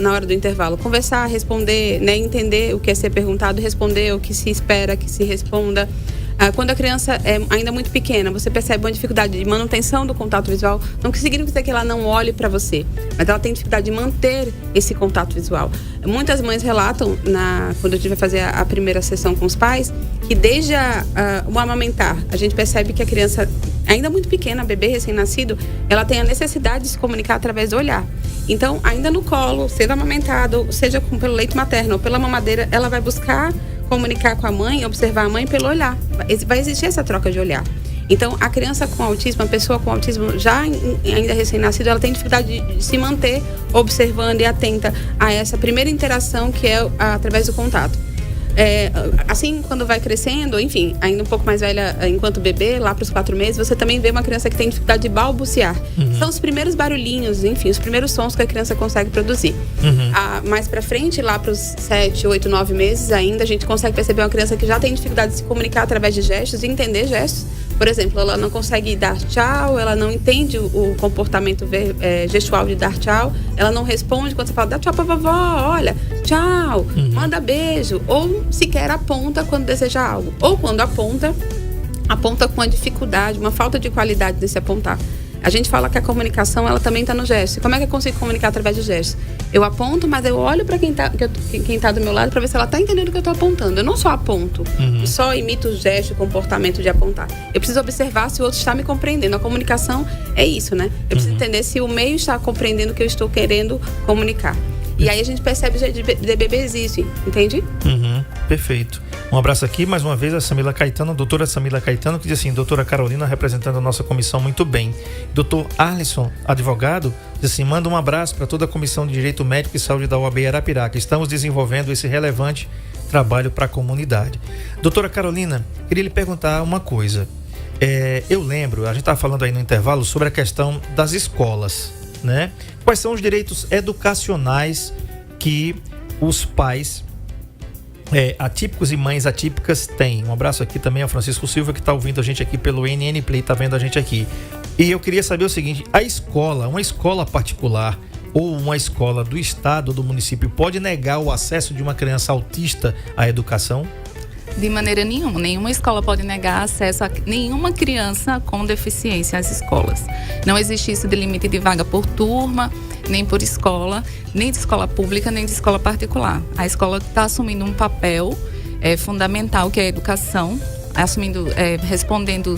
na hora do intervalo. Conversar, responder, né? Entender o que é ser perguntado, responder o que se espera que se responda. Quando a criança é ainda muito pequena, você percebe uma dificuldade de manutenção do contato visual. Não significa que ela não olhe para você, mas ela tem dificuldade de manter esse contato visual. Muitas mães relatam, quando a gente vai fazer a primeira sessão com os pais, que desde o amamentar, a gente percebe que a criança, ainda muito pequena, bebê recém-nascido, ela tem a necessidade de se comunicar através do olhar. Então, ainda no colo, sendo amamentado, seja pelo leite materno ou pela mamadeira, ela vai buscar comunicar com a mãe, observar a mãe pelo olhar. Vai existir essa troca de olhar. Então, a criança com autismo, a pessoa com autismo já ainda recém-nascido, ela tem dificuldade de se manter observando e atenta a essa primeira interação que é através do contato. Assim, quando vai crescendo, enfim, ainda um pouco mais velha enquanto bebê, lá para os 4 meses, você também vê uma criança que tem dificuldade de balbuciar. São os primeiros barulhinhos, enfim, os primeiros sons que a criança consegue produzir. Mais para frente, lá para os 7, 8, 9 meses ainda, a gente consegue perceber uma criança que já tem dificuldade de se comunicar através de gestos e entender gestos. Por exemplo, ela não consegue dar tchau, ela não entende o comportamento gestual de dar tchau, ela não responde quando você fala, dá tchau pra vovó, olha, tchau, manda beijo, ou sequer aponta quando deseja algo. Ou quando aponta com uma dificuldade, uma falta de qualidade desse apontar. A gente fala que a comunicação, ela também está no gesto. Como é que eu consigo comunicar através de gestos? Eu aponto, mas eu olho para quem tá do meu lado para ver se ela está entendendo o que eu estou apontando. Eu não só aponto, só imito o gesto, o comportamento de apontar. Eu preciso observar se o outro está me compreendendo. A comunicação é isso, né? Eu preciso entender se o meio está compreendendo o que eu estou querendo comunicar. E aí a gente percebe de bebês isso, entende? Perfeito. Um abraço aqui, mais uma vez, a doutora Samila Caetano, que diz assim, doutora Carolina, representando a nossa comissão muito bem. Doutor Arlisson, advogado, diz assim, manda um abraço para toda a Comissão de Direito Médico e Saúde da OAB Arapiraca. Estamos desenvolvendo esse relevante trabalho para a comunidade. Doutora Carolina, queria lhe perguntar uma coisa. Eu lembro, a gente estava falando aí no intervalo sobre a questão das escolas, né? Quais são os direitos educacionais que os pais atípicos e mães atípicas têm? Um abraço aqui também ao Francisco Silva, que está ouvindo a gente aqui pelo NN Play, está vendo a gente aqui. E eu queria saber o seguinte, uma escola particular ou uma escola do estado ou do município pode negar o acesso de uma criança autista à educação? De maneira nenhuma. Nenhuma escola pode negar acesso a nenhuma criança com deficiência às escolas. Não existe isso de limite de vaga por turma, nem por escola, nem de escola pública, nem de escola particular. A escola está assumindo um papel fundamental, que é a educação,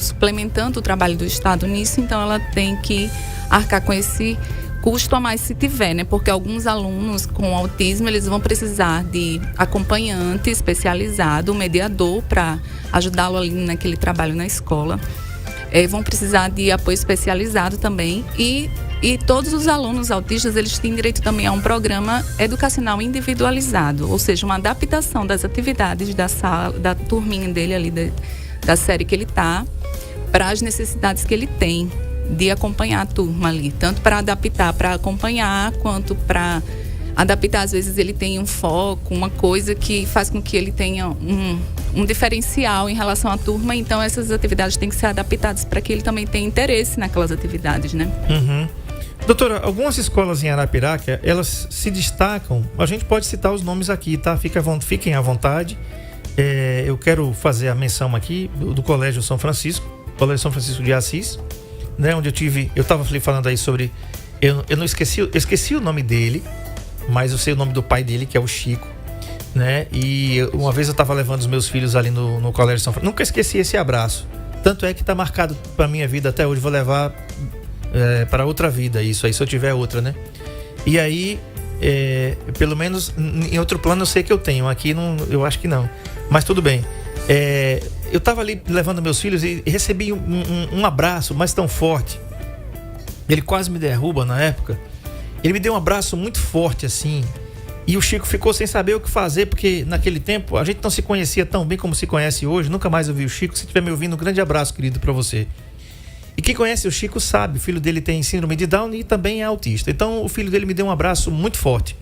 suplementando o trabalho do Estado nisso, então ela tem que arcar com esse custo a mais se tiver, né? Porque alguns alunos com autismo, eles vão precisar de acompanhante especializado, um mediador para ajudá-lo ali naquele trabalho na escola. Vão precisar de apoio especializado também e todos os alunos autistas, eles têm direito também a um programa educacional individualizado, ou seja, uma adaptação das atividades da sala, da turminha dele ali, da série que ele está, para as necessidades que ele tem de acompanhar a turma ali, tanto para adaptar, para acompanhar, quanto para adaptar. Às vezes ele tem um foco, uma coisa que faz com que ele tenha um diferencial em relação à turma, então essas atividades têm que ser adaptadas para que ele também tenha interesse naquelas atividades, né? Doutora, algumas escolas em Arapiraca, elas se destacam, a gente pode citar os nomes aqui, tá? Fiquem à vontade. Eu quero fazer a menção aqui do Colégio São Francisco, Colégio São Francisco de Assis, né? Onde eu estava falando aí sobre, eu esqueci o nome dele, mas eu sei o nome do pai dele, que é o Chico, né? E uma vez eu estava levando os meus filhos ali no Colégio São Francisco, nunca esqueci esse abraço. Tanto é que está marcado para minha vida até hoje, vou levar para outra vida isso aí, se eu tiver outra, né? E aí, pelo menos em outro plano eu sei que eu tenho, aqui não, eu acho que não, mas tudo bem. Eu estava ali levando meus filhos e recebi um abraço, mas tão forte. Ele quase me derruba na época. Ele me deu um abraço muito forte assim. E o Chico ficou sem saber o que fazer, porque naquele tempo a gente não se conhecia tão bem como se conhece hoje. Nunca mais ouvi o Chico. Se estiver me ouvindo, um grande abraço, querido, para você. E quem conhece o Chico sabe, o filho dele tem síndrome de Down e também é autista. Então o filho dele me deu um abraço muito forte.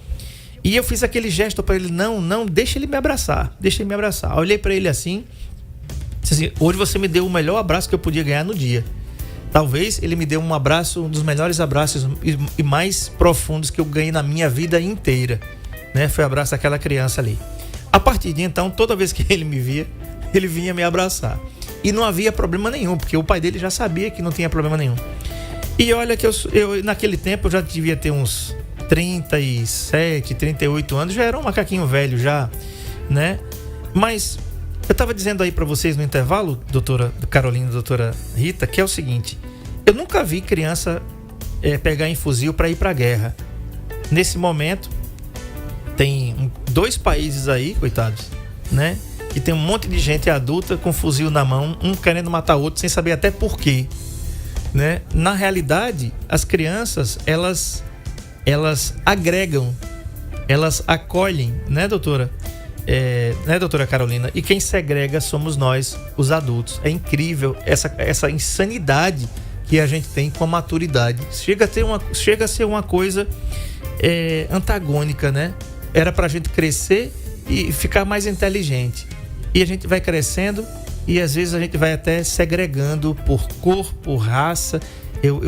E eu fiz aquele gesto para ele, não, deixa ele me abraçar. Eu olhei para ele assim, disse assim, hoje você me deu o melhor abraço que eu podia ganhar no dia. Talvez ele me deu um abraço, um dos melhores abraços e mais profundos que eu ganhei na minha vida inteira, né? Foi o abraço daquela criança ali. A partir de então, toda vez que ele me via, ele vinha me abraçar. E não havia problema nenhum, porque o pai dele já sabia que não tinha problema nenhum. E olha que eu naquele tempo eu já devia ter uns 37, 38 anos, já era um macaquinho velho já, né? Mas eu estava dizendo aí para vocês no intervalo, doutora Carolina, doutora Rita, que é o seguinte: eu nunca vi criança pegar em fuzil para ir para a guerra. Nesse momento, tem 2 países aí, coitados, né? Que tem um monte de gente adulta com fuzil na mão, um querendo matar o outro sem saber até por quê, né? Na realidade, as crianças, elas agregam, elas acolhem, né, doutora? Né, doutora Carolina? E quem segrega somos nós, os adultos. É incrível essa insanidade que a gente tem com a maturidade. Chega a ser uma coisa antagônica, né? Era pra gente crescer e ficar mais inteligente. E a gente vai crescendo e às vezes a gente vai até segregando por cor, por raça. Eu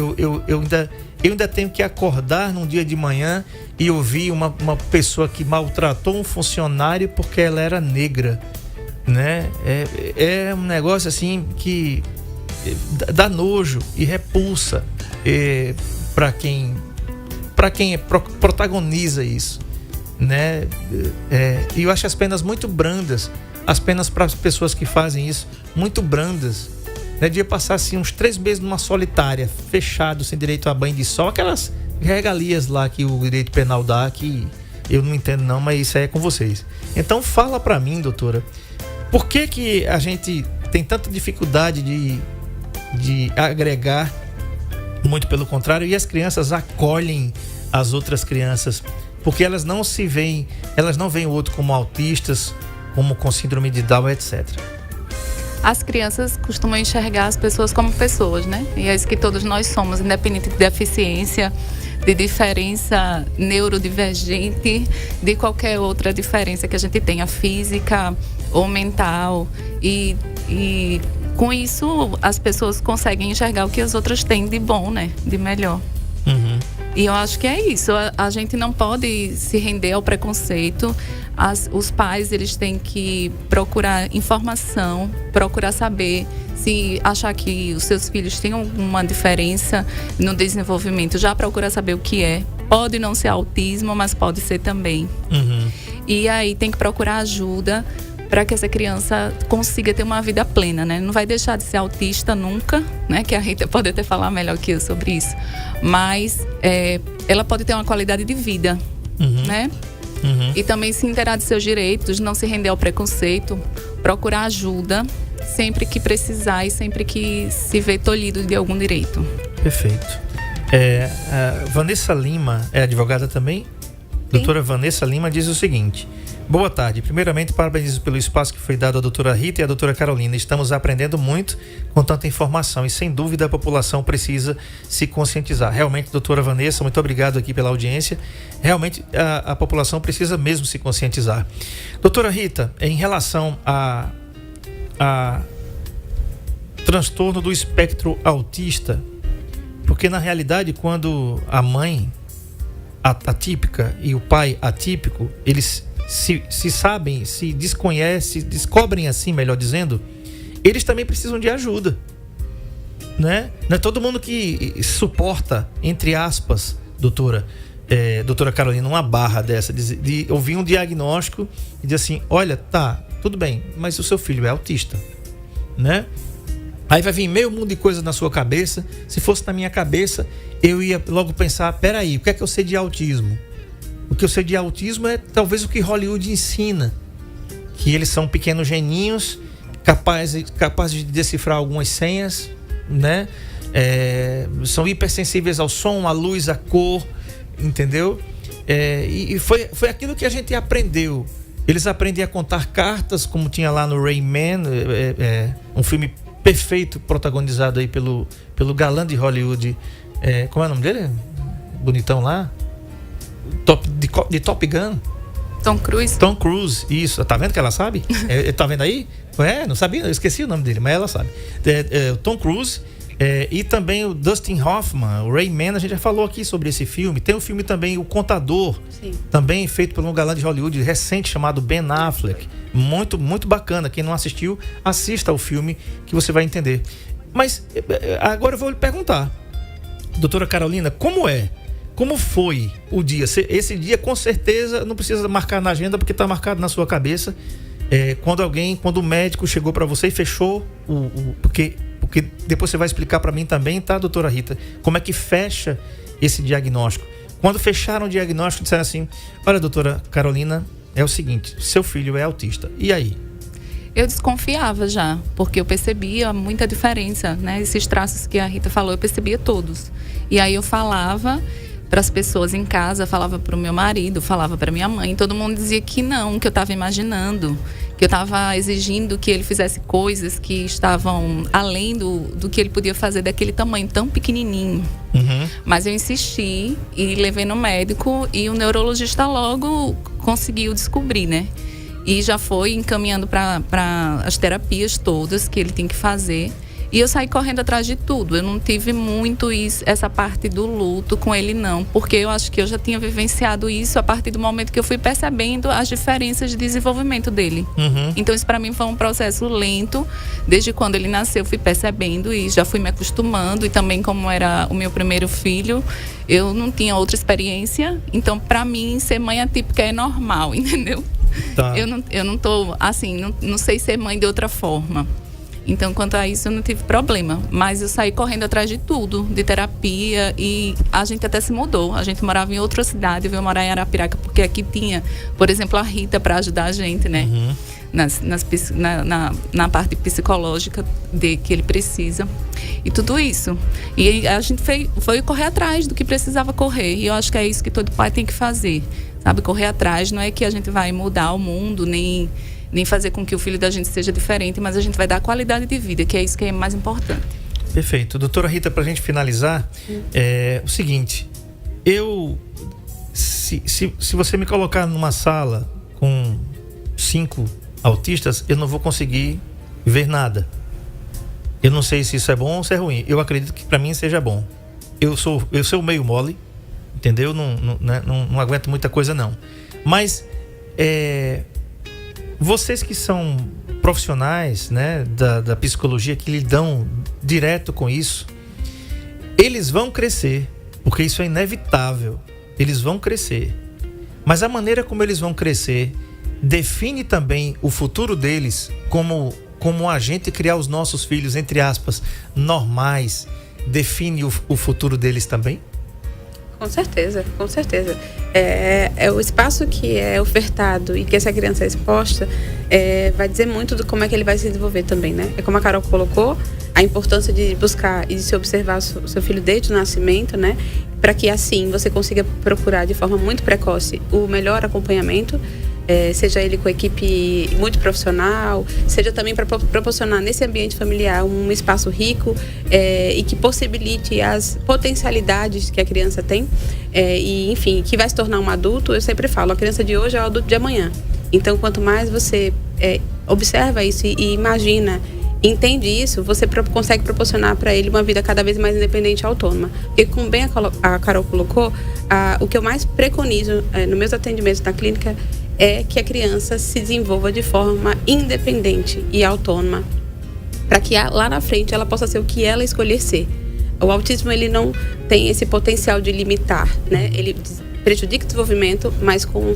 ainda tenho que acordar num dia de manhã e ouvir uma pessoa que maltratou um funcionário porque ela era negra, né? É um negócio assim que dá nojo e repulsa para quem protagoniza isso, né? E eu acho as penas muito brandas, as penas para as pessoas que fazem isso muito brandas. Devia passar assim uns 3 meses numa solitária, fechado, sem direito a banho de sol, aquelas regalias lá que o direito penal dá, que eu não entendo não, mas isso aí é com vocês. Então fala pra mim, doutora, por que a gente tem tanta dificuldade de agregar, muito pelo contrário, e as crianças acolhem as outras crianças, porque elas não veem o outro como autistas, como com síndrome de Down, etc. As crianças costumam enxergar as pessoas como pessoas, né? E é isso que todos nós somos, independente de deficiência, de diferença neurodivergente, de qualquer outra diferença que a gente tenha, física ou mental. E com isso, as pessoas conseguem enxergar o que as outras têm de bom, né? De melhor. Uhum. E eu acho que é isso. A gente não pode se render ao preconceito. Os pais, eles têm que procurar informação, procurar saber, se achar que os seus filhos têm alguma diferença no desenvolvimento, já procurar saber o que é. Pode não ser autismo, mas pode ser também. Uhum. E aí tem que procurar ajuda para que essa criança consiga ter uma vida plena, né? Não vai deixar de ser autista nunca, né? Que a Rita pode até falar melhor que eu sobre isso. Mas ela pode ter uma qualidade de vida, né? Uhum. E também se inteirar de seus direitos, não se render ao preconceito, procurar ajuda sempre que precisar e sempre que se vê tolhido de algum direito. Perfeito. A Vanessa Lima é advogada também? Sim. Doutora Vanessa Lima diz o seguinte: boa tarde, primeiramente parabenizo pelo espaço que foi dado à doutora Rita e à doutora Carolina. Estamos aprendendo muito com tanta informação e sem dúvida a população precisa se conscientizar. Realmente, doutora Vanessa, muito obrigado aqui pela audiência. Realmente a população precisa mesmo se conscientizar. Doutora Rita, em relação a transtorno do espectro autista, porque na realidade quando a mãe atípica e o pai atípico, eles se sabem, se desconhecem, descobrem assim, melhor dizendo, eles também precisam de ajuda, né? Não é todo mundo que suporta, entre aspas, doutora Carolina, uma barra dessa, de ouvir um diagnóstico e dizer assim, olha, tá, tudo bem, mas o seu filho é autista, né? Aí vai vir meio mundo de coisas na sua cabeça. Se fosse na minha cabeça, eu ia logo pensar, peraí, o que é que eu sei de autismo? O que eu sei de autismo é talvez o que Hollywood ensina, que eles são pequenos geninhos capazes de decifrar algumas senhas, né? São hipersensíveis ao som, à luz, à cor, entendeu? E foi aquilo que a gente aprendeu. Eles aprendem a contar cartas, como tinha lá no Rayman, um filme perfeito, protagonizado aí pelo galã de Hollywood. Como é o nome dele? Bonitão lá? De Top Gun. Tom Cruise, isso. Tá vendo que ela sabe? Tá vendo aí? Não sabia, eu esqueci o nome dele, mas ela sabe. O Tom Cruise e também o Dustin Hoffman, o Rayman, a gente já falou aqui sobre esse filme. Tem um filme também, O Contador, sim, também feito por um galã de Hollywood recente chamado Ben Affleck. Muito, muito bacana. Quem não assistiu, assista ao filme que você vai entender. Mas agora eu vou lhe perguntar, doutora Carolina, como foi o dia? Esse dia, com certeza, não precisa marcar na agenda, porque está marcado na sua cabeça. Quando o médico chegou para você e fechou porque depois você vai explicar para mim também, tá, doutora Rita? Como é que fecha esse diagnóstico? Quando fecharam o diagnóstico, disseram assim, olha, doutora Carolina, é o seguinte, seu filho é autista. E aí? Eu desconfiava já, porque eu percebia muita diferença, né? Esses traços que a Rita falou, eu percebia todos. E aí eu falava para as pessoas em casa, falava para o meu marido, falava para minha mãe, todo mundo dizia que não, que eu estava imaginando, que eu estava exigindo que ele fizesse coisas que estavam além do que ele podia fazer daquele tamanho tão pequenininho. Uhum. Mas eu insisti e levei no médico e o neurologista logo conseguiu descobrir, né? E já foi encaminhando para as terapias todas que ele tem que fazer. E eu saí correndo atrás de tudo. Eu não tive muito essa parte do luto com ele, não. Porque eu acho que eu já tinha vivenciado isso a partir do momento que eu fui percebendo as diferenças de desenvolvimento dele. Uhum. Então isso para mim foi um processo lento. Desde quando ele nasceu eu fui percebendo e já fui me acostumando. E também como era o meu primeiro filho, eu não tinha outra experiência. Então para mim ser mãe atípica é normal, entendeu? Tá. Eu não tô, assim, não sei ser mãe de outra forma. Então, quanto a isso, eu não tive problema. Mas eu saí correndo atrás de tudo, de terapia. E a gente até se mudou. A gente morava em outra cidade, veio morar em Arapiraca, porque aqui tinha, por exemplo, a Rita para ajudar a gente, né? Uhum. Na parte psicológica que ele precisa. E tudo isso. E a gente foi correr atrás do que precisava correr. E eu acho que é isso que todo pai tem que fazer. Sabe? Correr atrás. Não é que a gente vai mudar o mundo, nem fazer com que o filho da gente seja diferente, mas a gente vai dar qualidade de vida, que é isso que é mais importante. Perfeito. Doutora Rita, pra gente finalizar, o seguinte, se você me colocar numa sala com 5 autistas, eu não vou conseguir ver nada. Eu não sei se isso é bom ou se é ruim. Eu acredito que pra mim seja bom. Eu sou meio mole, entendeu? Não aguento muita coisa, não. Mas, vocês que são profissionais, né, da psicologia, que lidam direto com isso, eles vão crescer, porque isso é inevitável. Eles vão crescer. Mas a maneira como eles vão crescer define também o futuro deles, como a gente criar os nossos filhos, entre aspas, normais, define o futuro deles também? Com certeza, com certeza. É o espaço que é ofertado e que essa criança é exposta, vai dizer muito de como é que ele vai se desenvolver também, né? É como a Carol colocou, a importância de buscar e de se observar o seu filho desde o nascimento, né? Para que assim você consiga procurar de forma muito precoce o melhor acompanhamento, seja ele com equipe muito profissional, seja também para proporcionar nesse ambiente familiar um espaço rico e que possibilite as potencialidades que a criança tem e, enfim, que vai se tornar um adulto. Eu sempre falo, a criança de hoje é o adulto de amanhã. Então, quanto mais você observa isso e imagina, entende isso, você consegue proporcionar para ele uma vida cada vez mais independente e autônoma. Porque, como bem a Carol colocou, o que eu mais preconizo nos meus atendimentos na clínica é que a criança se desenvolva de forma independente e autônoma. para que lá na frente ela possa ser o que ela escolher ser. O autismo, ele não tem esse potencial de limitar, né? Ele prejudica o desenvolvimento, mas com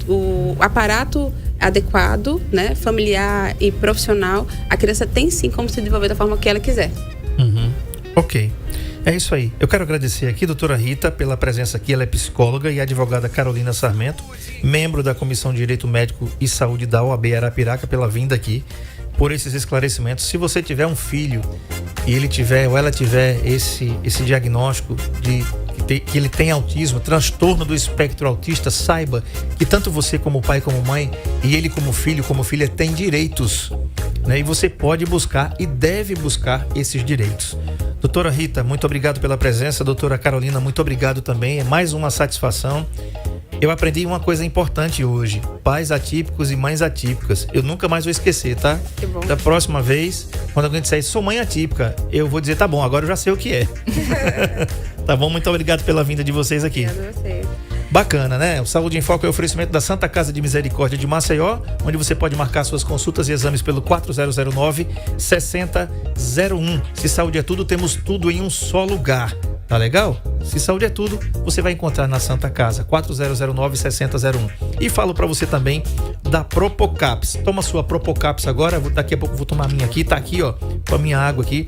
o aparato adequado, né, familiar e profissional, a criança tem sim como se desenvolver da forma que ela quiser. Ok. É isso aí. Eu quero agradecer aqui a doutora Rita pela presença aqui. Ela é psicóloga, e a advogada Carolina Sarmento, membro da Comissão de Direito Médico e Saúde da OAB Arapiraca, pela vinda aqui, por esses esclarecimentos. Se você tiver um filho e ele tiver ou ela tiver esse diagnóstico de que ele tem autismo, transtorno do espectro autista, saiba que tanto você como pai, como mãe, e ele como filho, como filha, tem direitos, né? E você pode buscar e deve buscar esses direitos. Doutora Rita, muito obrigado pela presença. Doutora Carolina, muito obrigado também. É mais uma satisfação. Eu aprendi uma coisa importante hoje: pais atípicos e mães atípicas. Eu nunca mais vou esquecer, tá? Que bom. Da próxima vez, quando alguém disser sou mãe atípica, eu vou dizer, tá bom, agora eu já sei o que é. Tá bom? Muito obrigado pela vinda de vocês aqui. Obrigada a você. Bacana, né? O Saúde em Foco é o oferecimento da Santa Casa de Misericórdia de Maceió, onde você pode marcar suas consultas e exames pelo 4009-6001. Se saúde é tudo, temos tudo em um só lugar. Tá legal? Se saúde é tudo, você vai encontrar na Santa Casa, 4009-6001. E falo pra você também da Propocaps. Toma sua Propocaps agora, daqui a pouco eu vou tomar a minha aqui, tá aqui, ó, com a minha água aqui.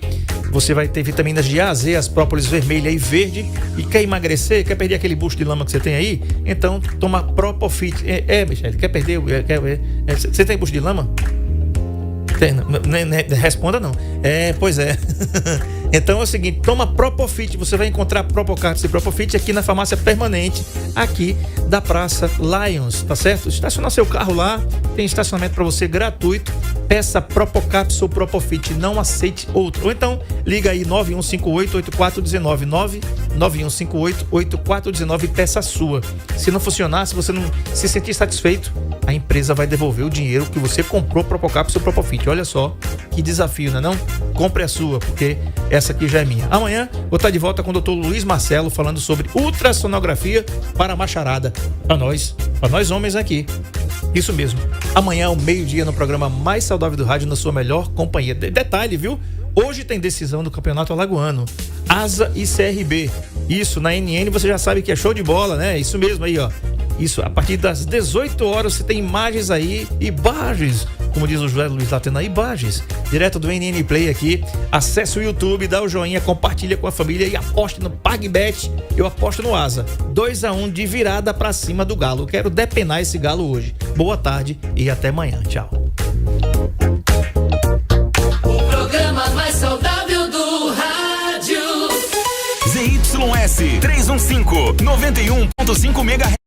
Você vai ter vitaminas de A a Z, as própolis vermelha e verde. E quer emagrecer, quer perder aquele bucho de lama que você tem aí? Então toma Propofit. Michele, quer perder? Você tem bucho de lama? Tem, responda não. Pois é. Então é o seguinte, toma Propofit. Você vai encontrar Propocaps e Propofit aqui na farmácia permanente, aqui da Praça Lions, tá certo? Estacionar seu carro lá, tem estacionamento para você gratuito. Peça Propocaps ou Propofit, não aceite outro. Ou então liga aí 9158-8419, 9158-8419 e peça a sua. Se não funcionar, se você não se sentir satisfeito, a empresa vai devolver o dinheiro que você comprou Propocaps ou Propofit. Olha só que desafio, né não? Compre a sua, porque essa aqui já é minha. Amanhã vou estar de volta com o Dr. Luiz Marcelo falando sobre ultrassonografia para a macharada. Para nós homens aqui. Isso mesmo. Amanhã ao meio-dia no programa mais saudável do rádio, na sua melhor companhia. Detalhe, viu? Hoje tem decisão do Campeonato Alagoano. Asa e CRB. Isso, na NN você já sabe que é show de bola, né? Isso mesmo aí, ó. Isso, a partir das 18 horas você tem imagens aí, imagens, como diz o José Luiz Latena, imagens, direto do NN Play aqui. Acesse o YouTube, dá o joinha, compartilha com a família e aposte no PagBet. Eu aposto no Asa. 2-1 de virada pra cima do Galo. Eu quero depenar esse Galo hoje. Boa tarde e até amanhã. Tchau. O programa mais saudável do rádio. ZYS 315, 91.5 MHz.